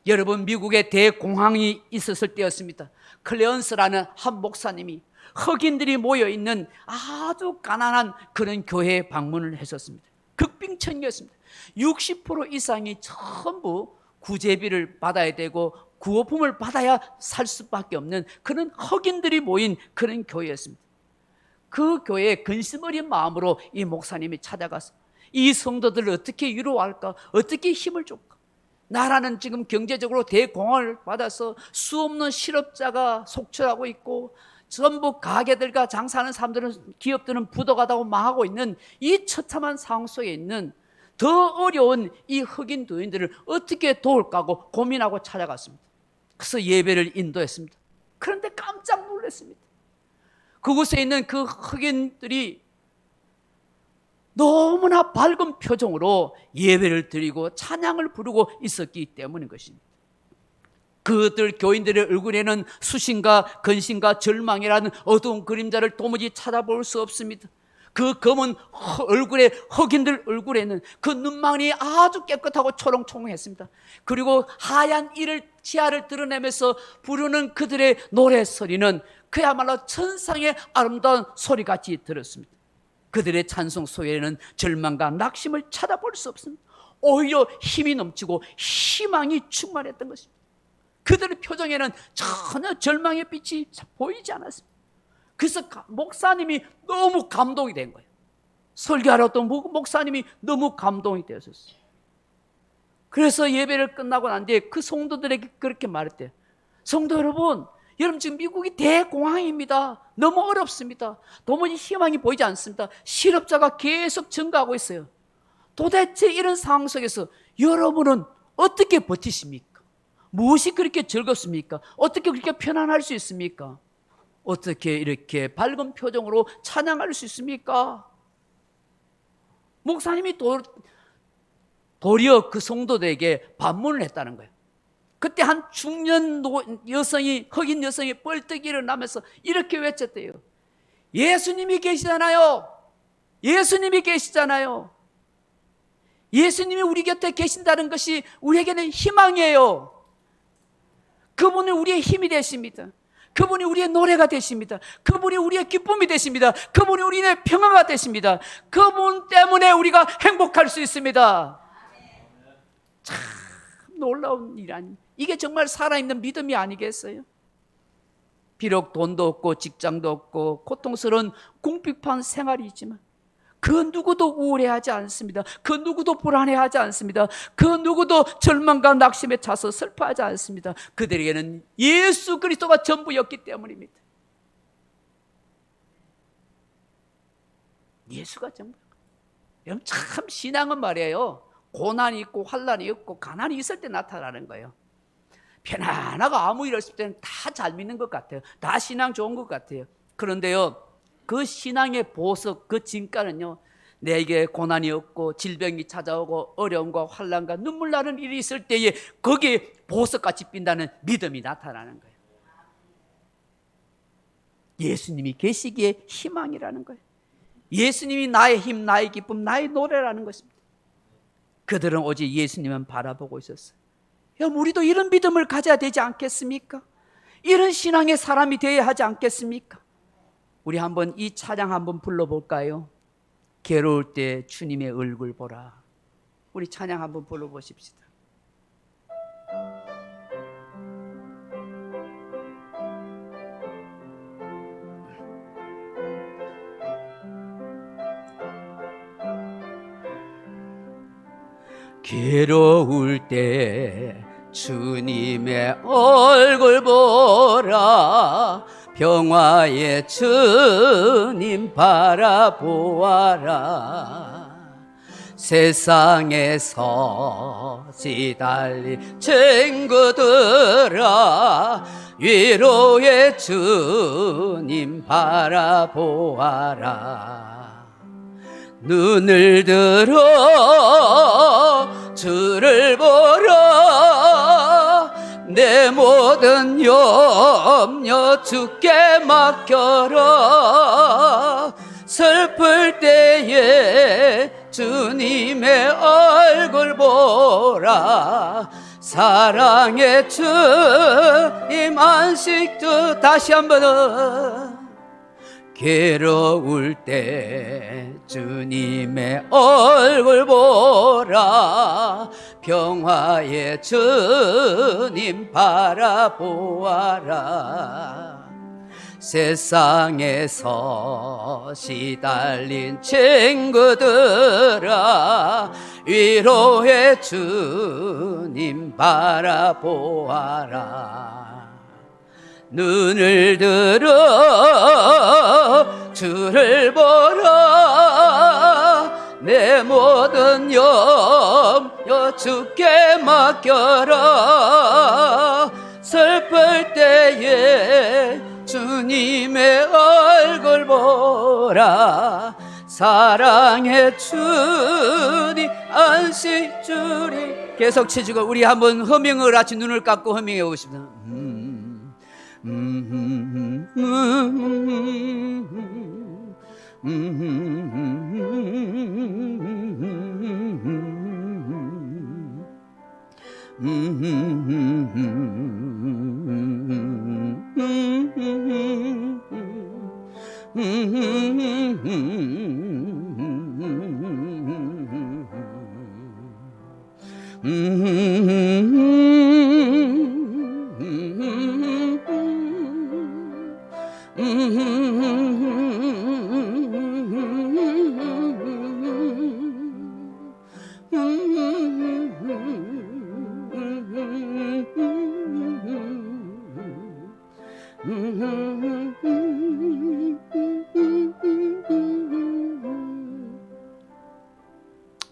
S1: 여러분, 미국에 대공황이 있었을 때였습니다. 클레언스라는 한 목사님이 흑인들이 모여있는 아주 가난한 그런 교회에 방문을 했었습니다. 극빈층이었습니다. 60% 이상이 전부 구제비를 받아야 되고 구호품을 받아야 살 수밖에 없는 그런 흑인들이 모인 그런 교회였습니다. 그 교회에 근심 어린 마음으로 이 목사님이 찾아가서 이 성도들을 어떻게 위로할까, 어떻게 힘을 줄까. 나라는 지금 경제적으로 대공황을 받아서 수없는 실업자가 속출하고 있고 전부 가게들과 장사하는 사람들은, 기업들은 부도가다고 망하고 있는 이 처참한 상황 속에 있는 더 어려운 이 흑인 도인들을 어떻게 도울까 하고 고민하고 찾아갔습니다. 그래서 예배를 인도했습니다. 그런데 깜짝 놀랐습니다. 그곳에 있는 그 흑인들이 너무나 밝은 표정으로 예배를 드리고 찬양을 부르고 있었기 때문인 것입니다. 그들 교인들의 얼굴에는 수신과 근심과 절망이라는 어두운 그림자를 도무지 찾아볼 수 없습니다. 그 검은 얼굴에, 흑인들 얼굴에는 그 눈망울이 아주 깨끗하고 초롱초롱했습니다. 그리고 하얀 치아를 드러내면서 부르는 그들의 노래 소리는 그야말로 천상의 아름다운 소리같이 들었습니다. 그들의 찬송 속에는 절망과 낙심을 찾아볼 수 없습니다. 오히려 힘이 넘치고 희망이 충만했던 것입니다. 그들의 표정에는 전혀 절망의 빛이 보이지 않았습니다. 그래서 목사님이 너무 감동이 된 거예요. 설교하러 왔던 목사님이 너무 감동이 되었어요. 그래서 예배를 끝나고 난 뒤에 그 성도들에게 그렇게 말했대요. 성도 여러분, 여러분 지금 미국이 대공황입니다. 너무 어렵습니다. 도무지 희망이 보이지 않습니다. 실업자가 계속 증가하고 있어요. 도대체 이런 상황 속에서 여러분은 어떻게 버티십니까? 무엇이 그렇게 즐겁습니까? 어떻게 그렇게 편안할 수 있습니까? 어떻게 이렇게 밝은 표정으로 찬양할 수 있습니까? 목사님이 도리어 그 성도들에게 반문을 했다는 거예요. 그때 한 중년 여성이, 흑인 여성이 뻘떡 일어나면서 이렇게 외쳤대요. 예수님이 계시잖아요. 예수님이 계시잖아요. 예수님이 우리 곁에 계신다는 것이 우리에게는 희망이에요. 그분은 우리의 힘이 되십니다. 그분이 우리의 노래가 되십니다. 그분이 우리의 기쁨이 되십니다. 그분이 우리의 평화가 되십니다. 그분 때문에 우리가 행복할 수 있습니다. 참 놀라운 일 아니, 이게 정말 살아있는 믿음이 아니겠어요? 비록 돈도 없고 직장도 없고 고통스러운 궁핍한 생활이지만 그 누구도 우울해하지 않습니다. 그 누구도 불안해하지 않습니다. 그 누구도 절망과 낙심에 차서 슬퍼하지 않습니다. 그들에게는 예수 그리스도가 전부였기 때문입니다. 예수가 전부. 여러분 참 신앙은 말이에요, 고난이 있고 환난이 있고 가난이 있을 때 나타나는 거예요. 편안하고 아무 일 없을 때는 다 잘 믿는 것 같아요. 다 신앙 좋은 것 같아요. 그런데요, 그 신앙의 보석, 그 진가는요, 내게 고난이 없고 질병이 찾아오고 어려움과 환난과 눈물 나는 일이 있을 때에 거기에 보석같이 빈다는 믿음이 나타나는 거예요. 예수님이 계시기에 희망이라는 거예요. 예수님이 나의 힘, 나의 기쁨, 나의 노래라는 것입니다. 그들은 오직 예수님만 바라보고 있었어요. 여러분, 우리도 이런 믿음을 가져야 되지 않겠습니까? 이런 신앙의 사람이 되어야 하지 않겠습니까? 우리 한번 이 찬양 한번 불러볼까요? 괴로울 때 주님의 얼굴 보라. 우리 찬양 한번 불러보십시다. 괴로울 때 주님의 얼굴 보라. 평화의 주님 바라보아라. 세상에서 시달린 친구들아, 위로의 주님 바라보아라. 눈을 들어 주를 보라. 내 모든 염려 주께 맡겨라. 슬플 때에 주님의 얼굴 보라. 사랑의 주님 안식주. 다시 한번 괴로울 때 주님의 얼굴 보라. 평화의 주님 바라보아라. 세상에서 시달린 친구들아, 위로의 주님 바라보아라. 눈을 들어 주를 보라. 내 모든 염려 주께 맡겨라. 슬플 때에 주님의 얼굴 보라. 사랑의 주님 안식주리. 계속 치주고 우리 한번 허밍을 같이 눈을 감고 허밍해 보십시다.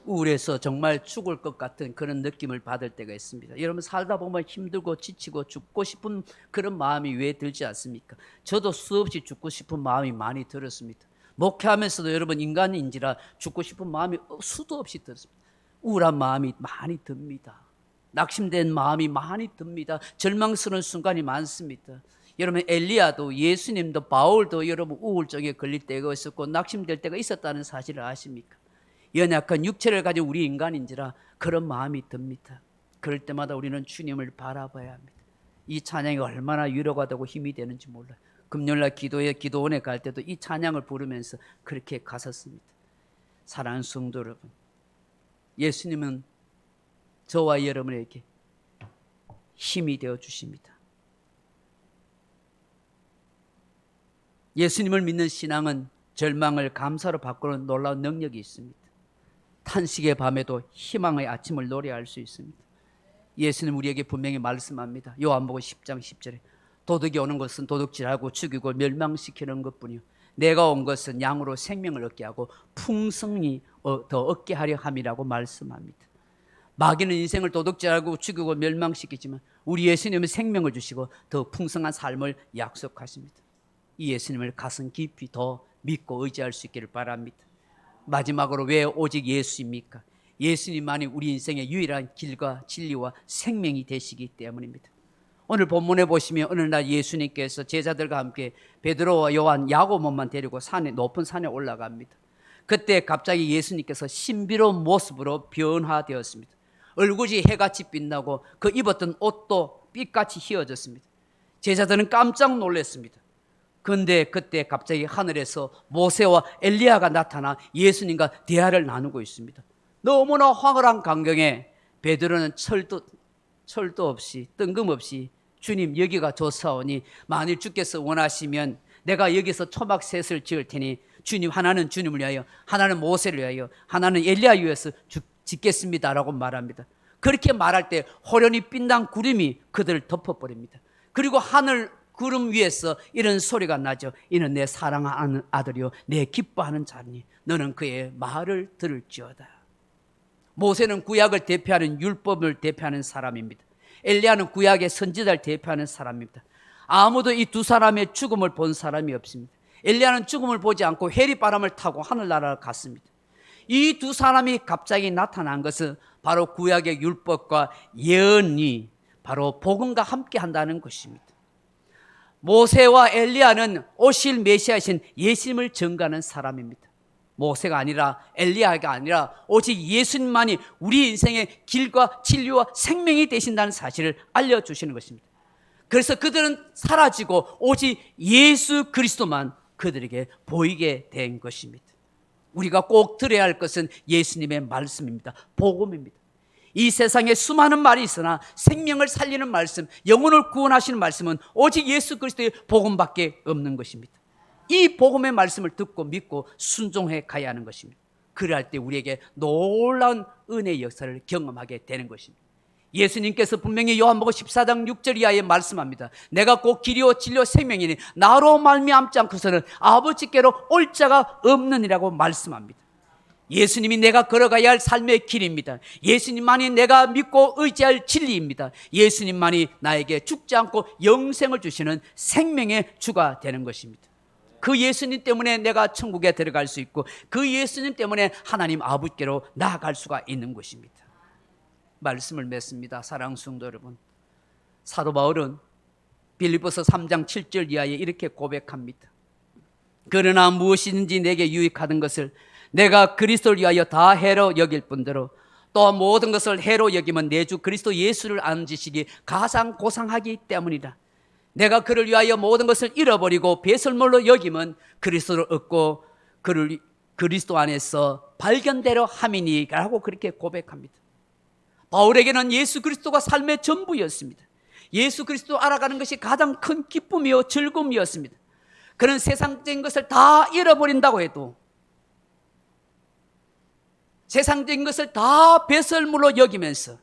S1: 우울해서 정말 죽을 것 같은 그런 느낌을 받을 때가 있습니다. 여러분 살다 보면 힘들고 지치고 죽고 싶은 그런 마음이 왜 들지 않습니까? 저도 수없이 죽고 싶은 마음이 많이 들었습니다. 목회하면서도 여러분 인간인지라 죽고 싶은 마음이 수도 없이 들었습니다. 우울한 마음이 많이 듭니다. 낙심된 마음이 많이 듭니다. 절망스러운 순간이 많습니다. 여러분 엘리야도 예수님도 바울도 여러분 우울증에 걸릴 때가 있었고 낙심될 때가 있었다는 사실을 아십니까? 연약한 육체를 가진 우리 인간인지라 그런 마음이 듭니다. 그럴 때마다 우리는 주님을 바라봐야 합니다. 이 찬양이 얼마나 위로가 되고 힘이 되는지 몰라요. 금요일날 기도원에 갈 때도 이 찬양을 부르면서 그렇게 갔었습니다. 사랑하는 성도 여러분, 예수님은 저와 여러분에게 힘이 되어 주십니다. 예수님을 믿는 신앙은 절망을 감사로 바꾸는 놀라운 능력이 있습니다. 탄식의 밤에도 희망의 아침을 노래할 수 있습니다. 예수님 우리에게 분명히 말씀합니다. 요한복음 10장 10절에 도둑이 오는 것은 도둑질하고 죽이고 멸망시키는 것뿐이요 내가 온 것은 양으로 생명을 얻게 하고 풍성히 더 얻게 하려 함이라고 말씀합니다. 마귀는 인생을 도둑질하고 죽이고 멸망시키지만 우리 예수님은 생명을 주시고 더 풍성한 삶을 약속하십니다. 이 예수님을 가슴 깊이 더 믿고 의지할 수 있기를 바랍니다. 마지막으로 왜 오직 예수입니까? 예수님만이 우리 인생의 유일한 길과 진리와 생명이 되시기 때문입니다. 오늘 본문에 보시면 어느 날 예수님께서 제자들과 함께 베드로와 요한, 야고보만 데리고 높은 산에 올라갑니다. 그때 갑자기 예수님께서 신비로운 모습으로 변화되었습니다. 얼굴이 해같이 빛나고 그 입었던 옷도 빛같이 휘어졌습니다. 제자들은 깜짝 놀랐습니다. 그런데 그때 갑자기 하늘에서 모세와 엘리야가 나타나 예수님과 대화를 나누고 있습니다. 너무나 황홀한 광경에 베드로는 철도 없이 뜬금없이 주님 여기가 좋사오니 만일 주께서 원하시면 내가 여기서 초막셋을 지을 테니 주님 하나는 주님을 위하여 하나는 모세를 위하여 하나는 엘리야를 위해서 짓겠습니다라고 말합니다. 그렇게 말할 때 호련히 빛난 구름이 그들을 덮어버립니다. 그리고 하늘 구름 위에서 이런 소리가 나죠. 이는 내 사랑하는 아들이요 내 기뻐하는 자니 너는 그의 말을 들을지어다. 모세는 구약을 대표하는 율법을 대표하는 사람입니다. 엘리야는 구약의 선지자를 대표하는 사람입니다. 아무도 이 두 사람의 죽음을 본 사람이 없습니다. 엘리야는 죽음을 보지 않고 해리바람을 타고 하늘나라를 갔습니다. 이 두 사람이 갑자기 나타난 것은 바로 구약의 율법과 예언이 바로 복음과 함께 한다는 것입니다. 모세와 엘리야는 오실 메시아이신 예수님을 전가하는 사람입니다. 모세가 아니라 엘리야가 아니라 오직 예수님만이 우리 인생의 길과 진리와 생명이 되신다는 사실을 알려주시는 것입니다. 그래서 그들은 사라지고 오직 예수 그리스도만 그들에게 보이게 된 것입니다. 우리가 꼭 들어야 할 것은 예수님의 말씀입니다. 복음입니다. 이 세상에 수많은 말이 있으나 생명을 살리는 말씀, 영혼을 구원하시는 말씀은 오직 예수 그리스도의 복음밖에 없는 것입니다. 이 복음의 말씀을 듣고 믿고 순종해 가야 하는 것입니다. 그럴 때 우리에게 놀라운 은혜의 역사를 경험하게 되는 것입니다. 예수님께서 분명히 요한복음 14장 6절 이하에 말씀합니다. 내가 곧 길이요 진리요 생명이니 나로 말미암지 않고서는 아버지께로 올 자가 없느니라고 말씀합니다. 예수님이 내가 걸어가야 할 삶의 길입니다. 예수님만이 내가 믿고 의지할 진리입니다. 예수님만이 나에게 죽지 않고 영생을 주시는 생명의 주가 되는 것입니다. 그 예수님 때문에 내가 천국에 들어갈 수 있고 그 예수님 때문에 하나님 아버지께로 나아갈 수가 있는 것입니다. 말씀을 맺습니다. 사랑하는 성도 여러분, 사도 바울은 빌립보서 3장 7절 이하에 이렇게 고백합니다. 그러나 무엇이든지 내게 유익하던 것을 내가 그리스도를 위하여 다 해로 여길 뿐더러 또 모든 것을 해로 여기면 내 주 그리스도 예수를 아는 지식이 가장 고상하기 때문이다. 내가 그를 위하여 모든 것을 잃어버리고 배설물로 여기면 그리스도를 얻고 그를 그리스도 안에서 발견대로 함이니라고 그렇게 고백합니다. 바울에게는 예수 그리스도가 삶의 전부였습니다. 예수 그리스도 알아가는 것이 가장 큰 기쁨이요 즐거움이었습니다. 그런 세상적인 것을 다 잃어버린다고 해도 세상적인 것을 다 배설물로 여기면서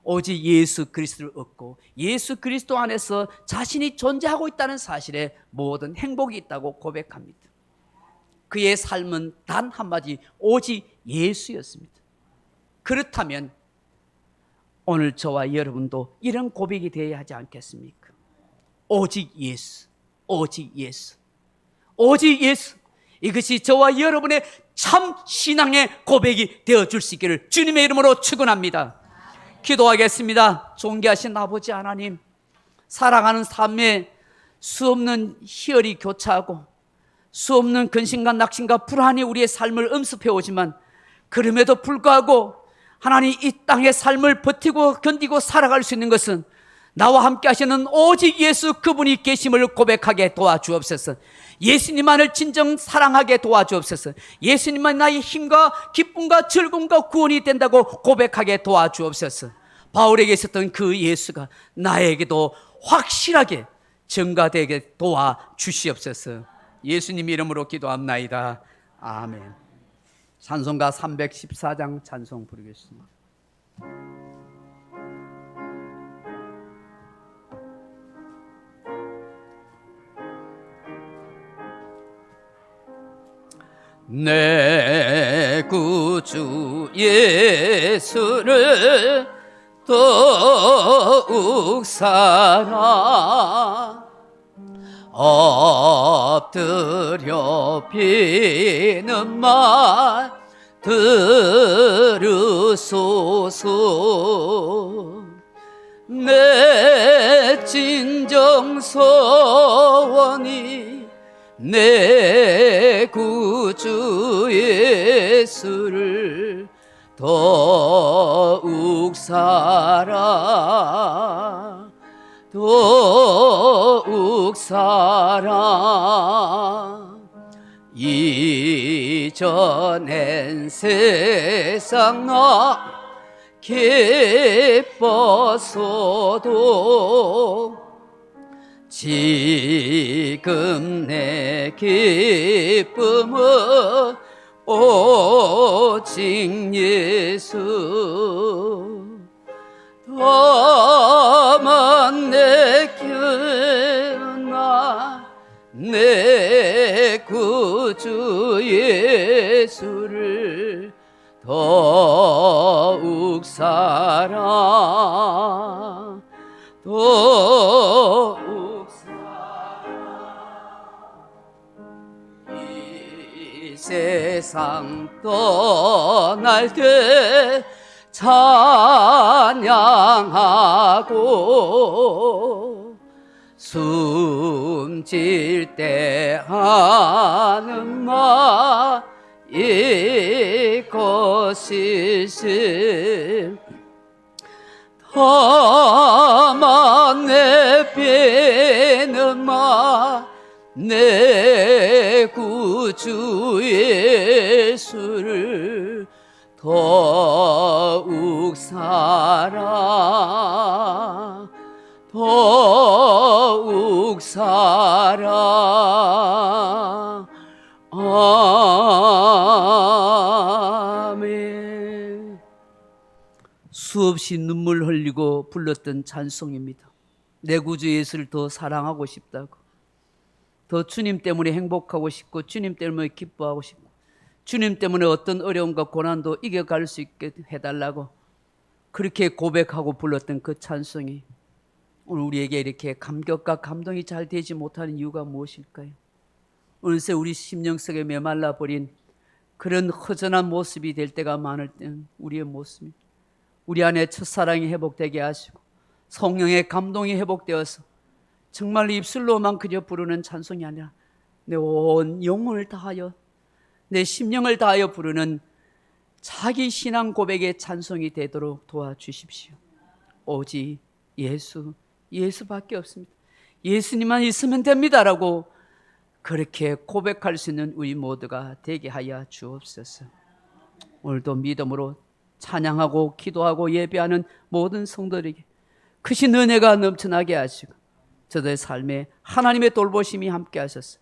S1: 오직 예수 그리스도를 얻고 예수 그리스도 안에서 자신이 존재하고 있다는 사실에 모든 행복이 있다고 고백합니다. 그의 삶은 단 한마디 오직 예수였습니다. 그렇다면 오늘 저와 여러분도 이런 고백이 되어야 하지 않겠습니까? 오직 예수, 오직 예수, 오직 예수. 이것이 저와 여러분의 참 신앙의 고백이 되어줄 수 있기를 주님의 이름으로 축원합니다. 기도하겠습니다. 존귀하신 아버지 하나님, 살아가는 삶에 수없는 희열이 교차하고 수없는 근심과 낙심과 불안이 우리의 삶을 엄습해 오지만 그럼에도 불구하고 하나님 이 땅의 삶을 버티고 견디고 살아갈 수 있는 것은 나와 함께 하시는 오직 예수 그분이 계심을 고백하게 도와주옵소서. 예수님만을 진정 사랑하게 도와주옵소서. 예수님만 나의 힘과 기쁨과 즐거움과 구원이 된다고 고백하게 도와주옵소서. 바울에게 있었던 그 예수가 나에게도 확실하게 증가되게 도와주시옵소서. 예수님 이름으로 기도합나이다. 아멘. 찬송가 314장 찬송 부르겠습니다. 내 구주 예수를 더욱 사랑 엎드려 비는 말 들으소서. 내 진정 소원이 내 구주 예수를 더욱 사랑 더욱 사랑. 이전엔 세상 나 기뻤어도 지금 내 기쁨은 오직 예수. 다만 내 기나 내 구주 예수를 더욱 사랑 더욱 사랑. 이 세상 떠날 때 찬양하고 숨질 때 하는 말 이것일세. 다만 내 배는 말 내 구주 예수를 더욱 사랑 더욱 사랑. 아멘. 수없이 눈물 흘리고 불렀던 찬송입니다. 내 구주 예수를 더 사랑하고 싶다고, 더 주님 때문에 행복하고 싶고 주님 때문에 기뻐하고 싶고 주님 때문에 어떤 어려움과 고난도 이겨갈 수 있게 해달라고 그렇게 고백하고 불렀던 그 찬송이 오늘 우리에게 이렇게 감격과 감동이 잘 되지 못하는 이유가 무엇일까요? 어느새 우리 심령 속에 메말라 버린 그런 허전한 모습이 될 때가 많을 때는 우리의 모습입니다. 우리 안에 첫사랑이 회복되게 하시고 성령의 감동이 회복되어서 정말 입술로만 그저 부르는 찬송이 아니라 내 온 영혼을 다하여 내 심령을 다하여 부르는 자기 신앙 고백의 찬송이 되도록 도와주십시오. 오직 예수밖에 없습니다. 예수님만 있으면 됩니다라고 그렇게 고백할 수 있는 우리 모두가 되게 하여 주옵소서. 오늘도 믿음으로 찬양하고 기도하고 예배하는 모든 성도들에게 크신 은혜가 넘쳐나게 하시고 저들의 삶에 하나님의 돌보심이 함께 하셔서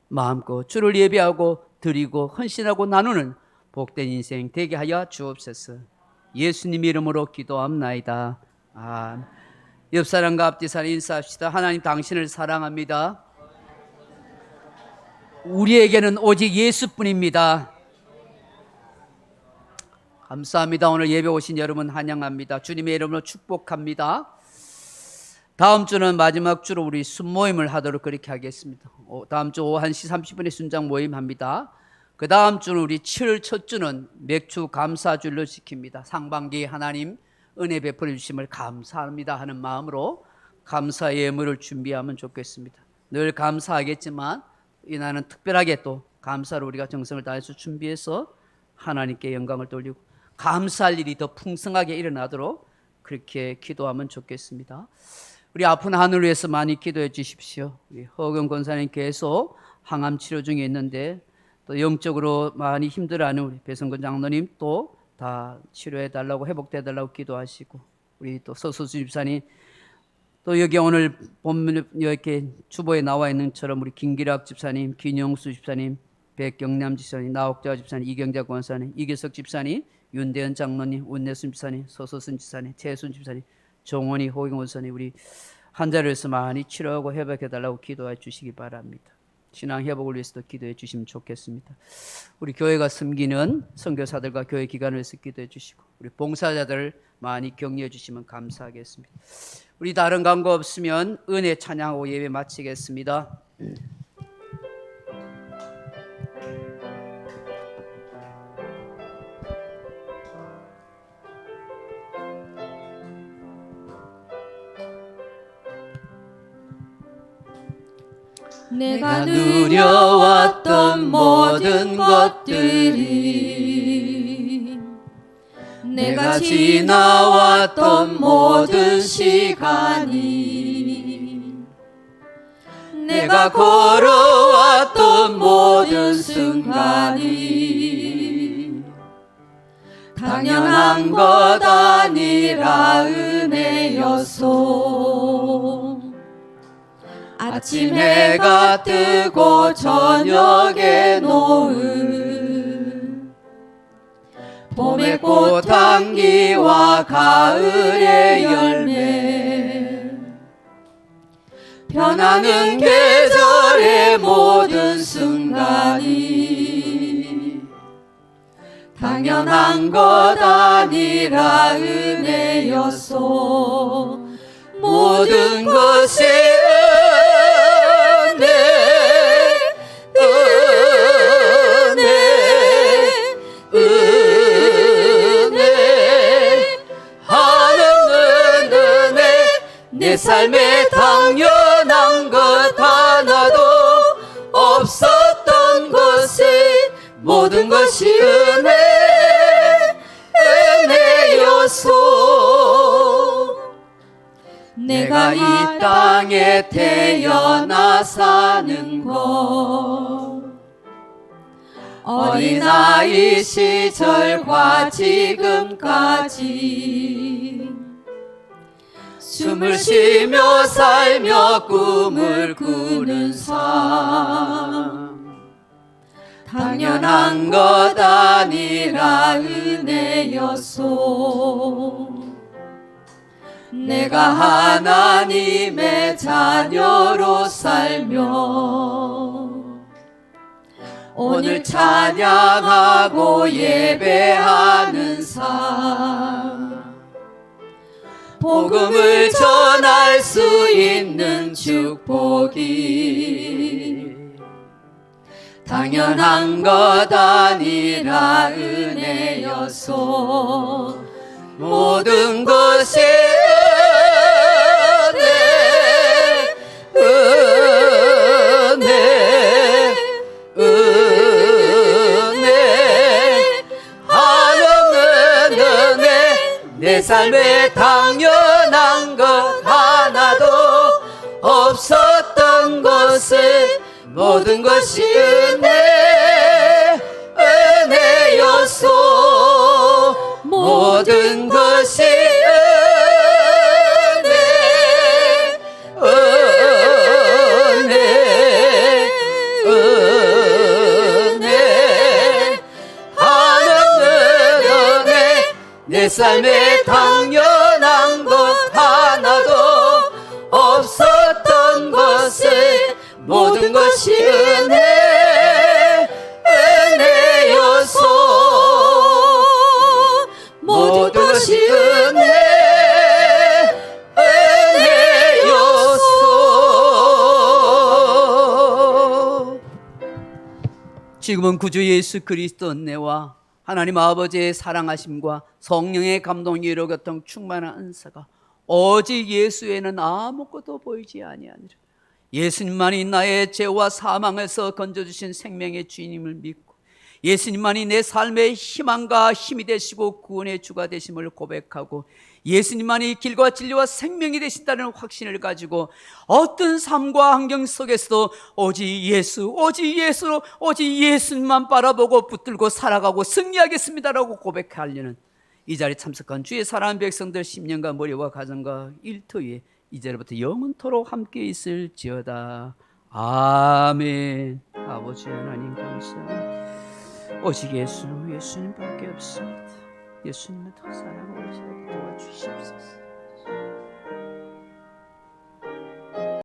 S1: 마음껏 주를 예배하고 드리고 헌신하고 나누는 복된 인생 되게 하여 주옵소서. 예수님 이름으로 기도합나이다. 아멘. 옆사람과 앞뒤 사람 인사합시다. 하나님 당신을 사랑합니다. 우리에게는 오직 예수뿐입니다. 감사합니다. 오늘 예배 오신 여러분 환영합니다. 주님의 이름으로 축복합니다. 다음 주는 마지막 주로 우리 순모임을 하도록 그렇게 하겠습니다. 다음 주 오후 1시 30분에 순장 모임 합니다. 그 다음 주는 우리 7월 첫 주는 맥주 감사주일로 지킵니다. 상반기 하나님 은혜 베풀어 주심을 감사합니다 하는 마음으로 감사의 예물을 준비하면 좋겠습니다. 늘 감사하겠지만 이날은 특별하게 또 감사로 우리가 정성을 다해서 준비해서 하나님께 영광을 돌리고 감사할 일이 더 풍성하게 일어나도록 그렇게 기도하면 좋겠습니다. 우리 아픈 하늘 위해서 많이 기도해 주십시오. 우리 허경 권사님 계속 항암 치료 중에 있는데 또 영적으로 많이 힘들어하는 우리 배성근 장로님 또 다 치료해 달라고 회복돼 달라고 기도하시고 우리 또 서수수 집사님 또 여기 오늘 본문 이렇게 주보에 나와 있는 것처럼 우리 김기락 집사님, 김영수 집사님, 백경남 집사님, 나옥자 집사님, 이경자 권사님, 이계석 집사님, 윤대현 장로님, 운내순 집사님, 서서순 집사님, 최순 집사님, 정원희 호경 권사님 우리 환자로서 많이 치료하고 회복해 달라고 기도해 주시기 바랍니다. 신앙 회복을 위해서도 기도해 주시면 좋겠습니다. 우리 교회가 섬기는 선교사들과 교회 기관을 위해서 기도해 주시고 우리 봉사자들 많이 격려해 주시면 감사하겠습니다. 우리 다른 광고 없으면 은혜 찬양하고 예배 마치겠습니다.
S2: 내가 누려왔던 모든 것들이 내가 지나왔던 모든 시간이 내가 걸어왔던 모든 순간이 당연한 것 아니라 은혜였소. 아침 해가 뜨고 저녁에 노을 봄의 꽃향기와 가을의 열매 변하는 계절의 모든 순간이 당연한 것 아니라 은혜였소. 모든 것이 내 삶에 당연한 것 하나도 없었던 것이 모든 것이 은혜였소. 내가 이 땅에 태어나 사는 것 어린아이 시절과 지금까지 숨을 쉬며 살며 꿈을 꾸는 삶 당연한 것 아니라 은혜였소. 내가 하나님의 자녀로 살며 오늘 찬양하고 예배하는 삶 복음을 전할 수 있는 축복이 당연한 것 아니라 은혜였소. 모든 것이 은혜 한없는 은혜 내 삶에 당연한 것 하나도 없었던 것을 모든 것이 은혜였소. 모든 것이 은혜 한없는 은혜 내 삶에 당연한 것 하나도 없었던 것을 모든 것이 은혜였소. 모든 것이 은혜였소.
S1: 지금은 구주 예수 그리스도 은혜와 하나님 아버지의 사랑하심과 성령의 감동이 이루어가던 충만한 은사가 오직 예수에는 아무것도 보이지 아니하니라. 예수님만이 나의 죄와 사망에서 건져주신 생명의 주님을 믿고 예수님만이 내 삶의 희망과 힘이 되시고 구원의 주가 되심을 고백하고 예수님만이 길과 진리와 생명이 되신다는 확신을 가지고 어떤 삶과 환경 속에서도 오직 예수, 오직 예수, 오직 예수님만 바라보고 붙들고 살아가고 승리하겠습니다라고 고백하려는 이 자리에 참석한 주의 사랑하는 백성들 10년간 머리와 가정과 일터에 이제부터 영원토록 함께 있을지어다. 아멘. 아버지 하나님 감사합니다. 오직 예수, 예수님밖에 없습니다. 예수님을 더 사랑하시고 도와주시옵소서.